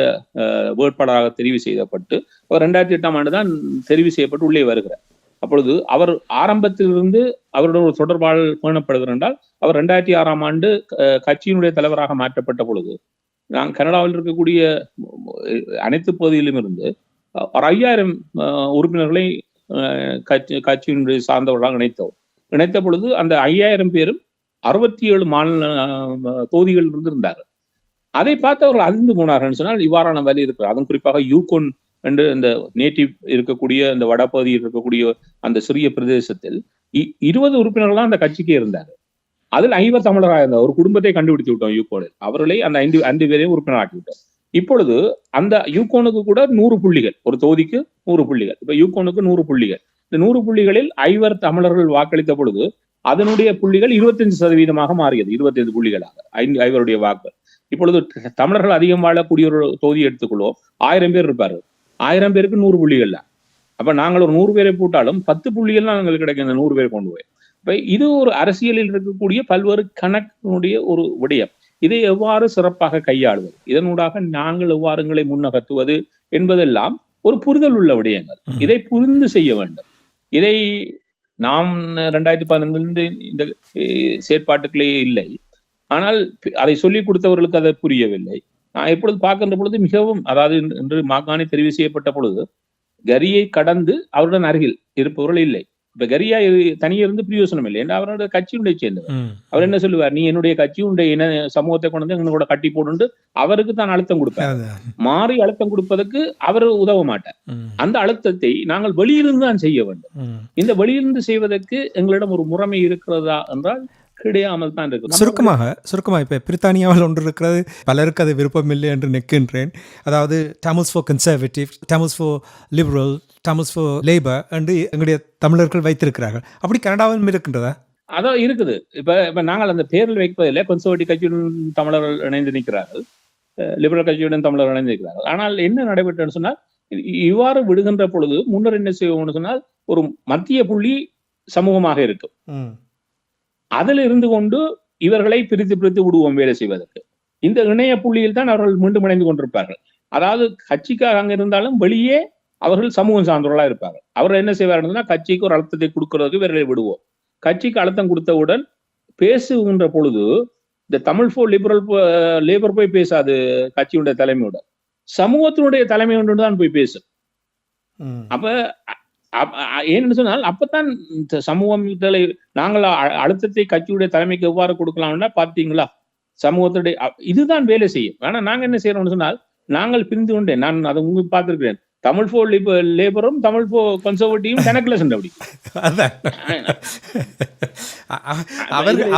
வேட்பாளராக தெரிவு செய்யப்பட்டு அவர் 2008ஆம் ஆண்டு தான் தெரிவு செய்யப்பட்டு உள்ளே வருகிறார். அப்பொழுது அவர் ஆரம்பத்திலிருந்து அவருடைய ஒரு தொடர்பாளர் பேணப்படுகிறார் என்றால் அவர் 2006ஆம் ஆண்டு கட்சியினுடைய தலைவராக மாற்றப்பட்ட பொழுது நான் கனடாவில் இருக்கக்கூடிய அனைத்து பகுதியிலும் இருந்து ஒரு 5000 உறுப்பினர்களை கட்சியினுடைய சார்ந்தவர்களாக இணைத்த பொழுது அந்த 5000 பேரும் 67 மாநில தொகுதிகள் இருந்து இருந்தார்கள். அதை பார்த்து அவர்கள் அதிர்ந்து போனார்கள் சொன்னால் இவ்வாறான வேலை இருக்கிறார். அதுவும் குறிப்பாக யூகோன் என்று இந்த நேட்டிவ் இருக்கக்கூடிய இந்த வடபகுதியில் இருக்கக்கூடிய அந்த சிறிய பிரதேசத்தில் 20 உறுப்பினர்கள் தான் அந்த கட்சிக்கே இருந்தார். அதில் 5 தமிழராக இருந்தார். ஒரு குடும்பத்தை கண்டுபிடித்து விட்டோம் யூகோனில். அவர்களை அந்த 5 பேரையும் உறுப்பினராக்கி விட்டோம். இப்பொழுது அந்த யூகோனுக்கு கூட 100 புள்ளிகள், ஒரு தொகுதிக்கு 100 புள்ளிகள். இப்ப யூகோனுக்கு 100 புள்ளிகள். இந்த 100 புள்ளிகளில் 5 தமிழர்கள் வாக்களித்த பொழுது அதனுடைய புள்ளிகள் 25% மாறியது. 25 புள்ளிகளாக 5 வாக்கு. இப்பொழுது தமிழர்கள் அதிகம் வாழக்கூடிய ஒரு தொகுதி எடுத்துக்கொள்வோம். 1000 பேர் இருப்பார்கள். 1000 பேருக்கு 100 புள்ளிகள் தான். அப்ப நாங்கள் ஒரு 100 பேரை போட்டாலும் 10 புள்ளிகள் தான் எங்களுக்கு கிடைக்கும், இந்த 100 பேர் கொண்டு போய். இப்ப இது ஒரு அரசியலில் இருக்கக்கூடிய பல்வேறு கணக்கினுடைய ஒரு விடயம். இதை எவ்வாறு சிறப்பாக கையாளுவது, இதனூடாக நாங்கள் எவ்வாறுங்களை முன்னகர்த்துவது என்பதெல்லாம் ஒரு புரிதல் உள்ள விடயங்கள். இதை புரிந்து செய்ய வேண்டும். இதை நாம் 2015 இந்த செயற்பாட்டுகளே இல்லை. ஆனால் அதை சொல்லிக் கொடுத்தவர்களுக்கு அதை புரியவில்லை. நான் எப்பொழுது பார்க்கின்ற பொழுது மிகவும், அதாவது இன்று மாகாணி தெரிவு செய்யப்பட்ட பொழுது கரியை கடந்து அவருடன் அருகில் இருப்பவர்கள் இல்லை. இப்ப கரியா தனியே இருந்து பிரயோசனம் இல்லை என்று அவரோட கட்சியுடைய சேர்ந்தவர். அவர் என்ன சொல்லுவார், நீ என்னுடைய கட்சியுடைய இன சமூகத்தை கொண்டு வந்து எங்களோட கட்டி போட்டு அவருக்கு தான் அழுத்தம் கொடுப்பார். மாறி அழுத்தம் கொடுப்பதற்கு அவர் உதவ மாட்டார். அந்த அழுத்தத்தை நாங்கள் வெளியிலிருந்து தான் செய்ய வேண்டும். இந்த வெளியிலிருந்து செய்வதற்கு எங்களிடம் ஒரு முறைமை இருக்கிறதா என்றால் கிடையாமல் தான் இருக்கு. சுருக்கமாக இப்போ பிரித்தானியாவில் ஒன்று இருக்கிறது, பலருக்கு அது விருப்பம் இல்லை என்று நிற்கின்றேன். அதாவது Tamils for conservative, Tamils for liberal, Tamils for labour என்று எங்களுடைய தமிழர்கள் வைத்திருக்கிறார்கள். அப்படி கனடாவிலும் இருக்கின்றதா? அதான் இருக்குது. இப்ப நாங்கள் அந்த பேரில் வைப்பதில்லை. கன்சர்வேட்டிவ் கட்சியுடன் தமிழர்கள் இணைந்து நிற்கிறார்கள், லிபரல் கட்சியுடன் தமிழர்கள் இணைந்து நிற்கிறார்கள். ஆனால் என்ன நடைபெற்று சொன்னால், இவ்வாறு விடுகின்ற பொழுது முன்னர் என்ன செய்வோம்னு சொன்னால், ஒரு மத்திய புள்ளி சமூகமாக இருக்கும். அதில் இருந்து கொண்டு இவர்களை பிரித்து விடுவோம் வேலை செய்வதற்கு. இந்த இணைய புள்ளியில் தான் அவர்கள் மீண்டும் இணைந்து கொண்டிருப்பார்கள். அதாவது கட்சிக்காக அங்க இருந்தாலும் வெளியே அவர்கள் சமூகம் சார்ந்தவர்களா இருப்பார்கள். அவர்கள் என்ன செய்வார்கள், கட்சிக்கு ஒரு அழுத்தத்தை கொடுக்கறதுக்கு இவர்களை விடுவோம். கட்சிக்கு அழுத்தம் கொடுத்தவுடன் பேசுகின்ற பொழுது இந்த தமிழ் ஃபோர் லேபர் போய் பேசாது, கட்சியுடைய தலைமையோட சமூகத்தினுடைய தலைமையோடு தான் போய் பேசும். அப்ப ஏன்னு சொன்னால் அப்பதான் சமூகத்தை நாங்கள் அழுத்தத்தை கட்சியுடைய தலைமைக்கு எவ்வாறு கொடுக்கலாம்னா, பாத்தீங்களா சமூகத்துடைய இதுதான் வேலை செய்யும். ஆனா நாங்க என்ன செய்யறோம்னு சொன்னால், நாங்கள் பிரிந்து கொண்டேன். நான் அதை உங்களுக்கு பார்த்திருக்கிறேன். தமிழ் ஃபோர் லேபரும் தமிழ் ஃபோர் கன்சர்வேட்டிவும் கணக்குல சண்டை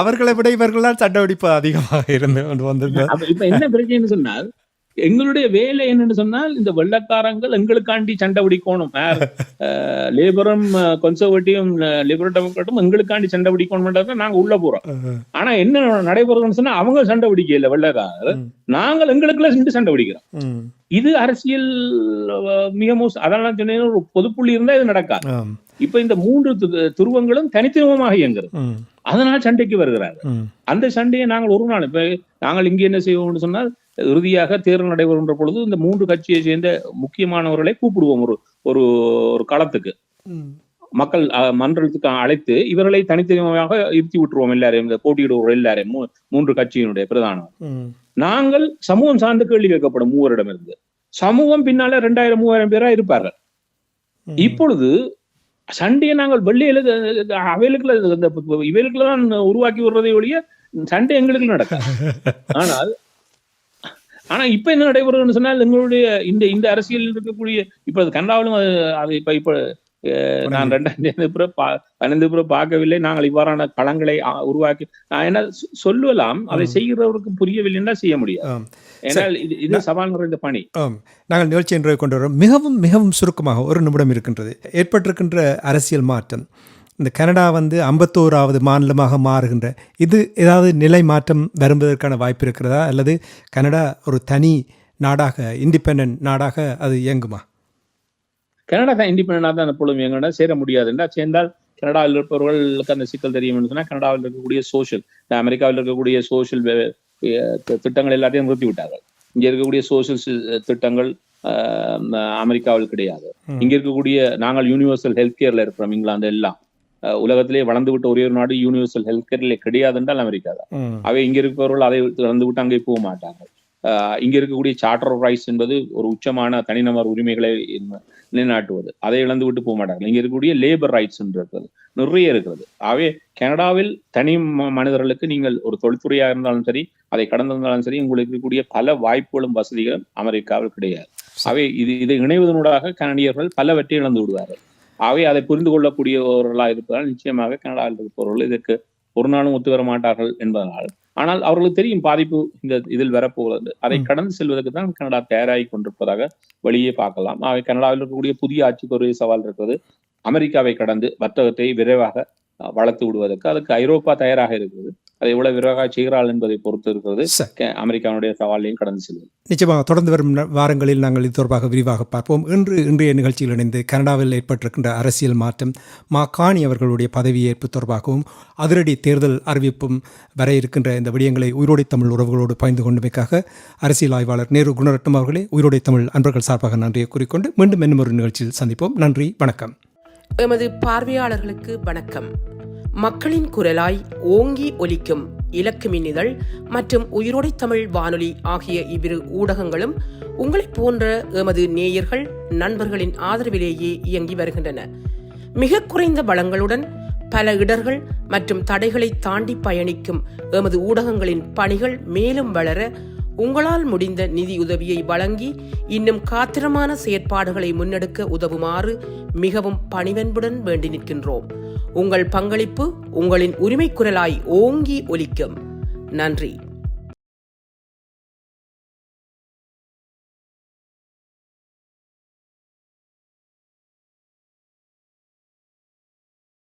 அவர்களை விட இவர்களால் சண்டை பிடிப்பு அதிகமாக இருந்து வந்திருந்தது. இப்ப என்ன பிரச்சனைன்னு சொன்னால், எங்களுடைய வேலை என்னன்னு சொன்னால், இந்த வெள்ளக்காரங்கள் எங்களுக்காண்டி சண்டை பிடிக்கணும். லேபரும் கன்சர்வேட்டிவும் லிபரல் டெமோக்ராட்டும் எங்களுக்காண்டி சண்டை பிடிக்கணும் நாங்க உள்ள போறோம். ஆனா என்ன நடைபெறும்னு சொன்னா, அவங்க சண்டை பிடிக்கல வெள்ளக்காரர், நாங்கள் எங்களுக்குள்ள சென்று சண்டை பிடிக்கிறோம். இது அரசியல் மிக அதெல்லாம் சொன்னீங்க, ஒரு பொதுப்புள்ளி இருந்தா இது நடக்காது. இப்ப இந்த 3 துருவங்களும் தனித்துவமாக இயங்குறது, அதனால் சண்டைக்கு வருகிறார்கள். அந்த சண்டையை நாங்கள் ஒரு நாள் இப்ப நாங்கள் இங்க என்ன செய்வோம்னு சொன்னால், இறுதியாக தேர்தல் நடைபெறுகின்ற பொழுது இந்த 3 கட்சியை சேர்ந்த முக்கியமானவர்களை கூப்பிடுவோம் ஒரு ஒரு களத்துக்கு, மக்கள் மன்றத்துக்கு அழைத்து இவர்களை தனித்தனியாக இருத்தி விட்டுருவோம். எல்லாரையும் இந்த போட்டியிடுவோம் எல்லாரையும் 3 கட்சியினுடைய பிரதானம். நாங்கள் சமூகம் சார்ந்த கேள்வி கேட்கப்படும் 3 இருந்து, சமூகம் பின்னால 2000-3000 பேரா இருப்பார்கள். இப்பொழுது சண்டையை நாங்கள் வெள்ளையில இவர்களுக்குதான் உருவாக்கி விடுறதை ஒழிய சண்டை எங்களுக்கு நடக்காது. ஆனா இப்ப என்ன நடைபெறும்னு சொன்னால், எங்களுடைய இந்த அரசியல் இருக்கக்கூடிய இப்ப கனடாவிலும் அது இப்ப நான் 2015 பார்க்கவில்லை. நாங்கள் இவ்வாறான களங்களை உருவாக்கி என்ன சொல்லலாம், அதை செய்கிறவருக்கு புரியவில்லைன்னா செய்ய முடியாது. ஏன்னால் இது சவால் நிறைந்த பணி. நாங்கள் நிகழ்ச்சி என்று கொண்டு வரோம். மிகவும் மிகவும் சுருக்கமாக 1 நிமிடம் இருக்கின்றது. ஏற்பட்டிருக்கின்ற அரசியல் மாற்றம், இந்த கனடா 51வது மாநிலமாக மாறுகின்ற இது ஏதாவது நிலை மாற்றம் வருவதற்கான வாய்ப்பு இருக்கிறதா, அல்லது கனடா ஒரு தனி நாடாக, இண்டிபெண்டன்ட் நாடாக அது இயங்குமா? கனடா தான் இண்டிபெண்டா தான் எப்பொழுதும் இயங்கினா சேர முடியாதுன்னா, சேர்ந்தால் கனடாவில் இருப்பவர்களுக்கு அந்த சிக்கல் தெரியும் சொன்னா, கனடாவில் இருக்கக்கூடிய சோசியல், அமெரிக்காவில் இருக்கக்கூடிய சோசியல் திட்டங்கள் எல்லாத்தையும் நிறுத்தி விட்டார்கள். இங்க இருக்கக்கூடிய சோசியல் திட்டங்கள் அமெரிக்காவில் கிடையாது. இங்க இருக்கக்கூடிய நாங்கள் யூனிவர்சல் ஹெல்த் கேர்ல இருக்கிறோம். இங்கிலாந்து எல்லாம் உலகத்திலே வளர்ந்து விட்ட ஒரே ஒரு நாடு யூனிவர்சல் ஹெல்த் கேர்ல கிடையாது என்றால் அமெரிக்கா தான். அவை இங்க இருப்பவர்கள் அதை இழந்து விட்டு அங்கே போக மாட்டார்கள். இங்க இருக்கக்கூடிய சார்ட்டர் ஆஃப் ரைட்ஸ் என்பது ஒரு உச்சமான தனிநபர் உரிமைகளை நிலைநாட்டுவது, அதை இழந்து விட்டு போக மாட்டார்கள். இங்க இருக்கக்கூடிய லேபர் ரைட்ஸ் இருக்கிறது, நிறைய இருக்கிறது. ஆகவே கனடாவில் தனி மனிதர்களுக்கு நீங்கள் ஒரு தொழில்துறையாக இருந்தாலும் சரி, அதை கடந்திருந்தாலும் சரி, உங்களுக்கு இருக்கக்கூடிய பல வாய்ப்புகளும் வசதிகளும் அமெரிக்காவில் கிடையாது. ஆகவே இதை இணைவதனூடாக கனடியர்கள் பலவற்றை இழந்து விடுவார்கள். ஆகவே அதை புரிந்து கொள்ளக்கூடியவர்களாக இருப்பதால் நிச்சயமாக கனடாவில் இருப்பவர்கள் இதற்கு ஒரு நாளும் ஒத்து வர மாட்டார்கள் என்பதனால், ஆனால் அவர்களுக்கு தெரியும் பாதிப்பு இதில் வரப்போகிறது. அதை கடந்து செல்வதற்கு தான் கனடா தயாராகி கொண்டிருப்பதாக வெளியே பார்க்கலாம். ஆகவே கனடாவில் இருக்கக்கூடிய புதிய ஆட்சிக்கு ஒரு சவால் இருக்கிறது. அமெரிக்காவை கடந்து வர்த்தகத்தை விரைவாக வளர்த்து விடுவதற்கு அதுக்கு ஐரோப்பா தயாராக இருக்கிறது. அதை எவ்வளவு விரைவாக செய்கிறாள் என்பதை பொறுத்து இருக்கிறது அமெரிக்காவுடைய சவாலையும் கடந்து செல்வது. நிச்சயமாக தொடர்ந்து வரும் வாரங்களில் நாங்கள் இது தொடர்பாக விரிவாக பார்ப்போம். இன்றைய நிகழ்ச்சியில் இணைந்து கனடாவில் ஏற்பட்டிருக்கின்ற அரசியல் மாற்றம், காணி அவர்களுடைய பதவியேற்பு தொடர்பாகவும் அதிரடி தேர்தல் அறிவிப்பும் வர இருக்கின்ற இந்த விடயங்களை உயிரோடை தமிழ் உறவுகளோடு பகிர்ந்து கொண்டமைக்காக அரசியல் ஆய்வாளர் நேரு குணரட்னம் அவர்களே உயிரோடை தமிழ் அன்பர்கள் சார்பாக நன்றியை கூறிக்கொண்டு மீண்டும் இன்னும் ஒரு நிகழ்ச்சியில் சந்திப்போம். நன்றி, வணக்கம். எமது பார்வையாளர்களுக்கு வணக்கம். மக்களின் குரலாய் ஓங்கி ஒலிக்கும் இலக்கு மின்னிதழ் மற்றும் உயிரோடை தமிழ் வானொலி ஆகிய இவ்விரு ஊடகங்களும் உங்களைப் போன்ற எமது நேயர்கள் நண்பர்களின் ஆதரவிலேயே இயங்கி வருகின்றன. மிக குறைந்த வளங்களுடன் பல இடர்கள் மற்றும் தடைகளை தாண்டி பயணிக்கும் எமது ஊடகங்களின் பணிகள் மேலும் வளர உங்களால் முடிந்த நிதியுதவியை வழங்கி இன்னும் காத்திரமான செயற்பாடுகளை முன்னெடுக்க உதவுமாறு மிகவும் பணிவன்புடன் வேண்டி நிற்கின்றோம். உங்கள் பங்களிப்பு உங்களின் உரிமை குரலாய் ஓங்கி ஒலிக்கும். நன்றி.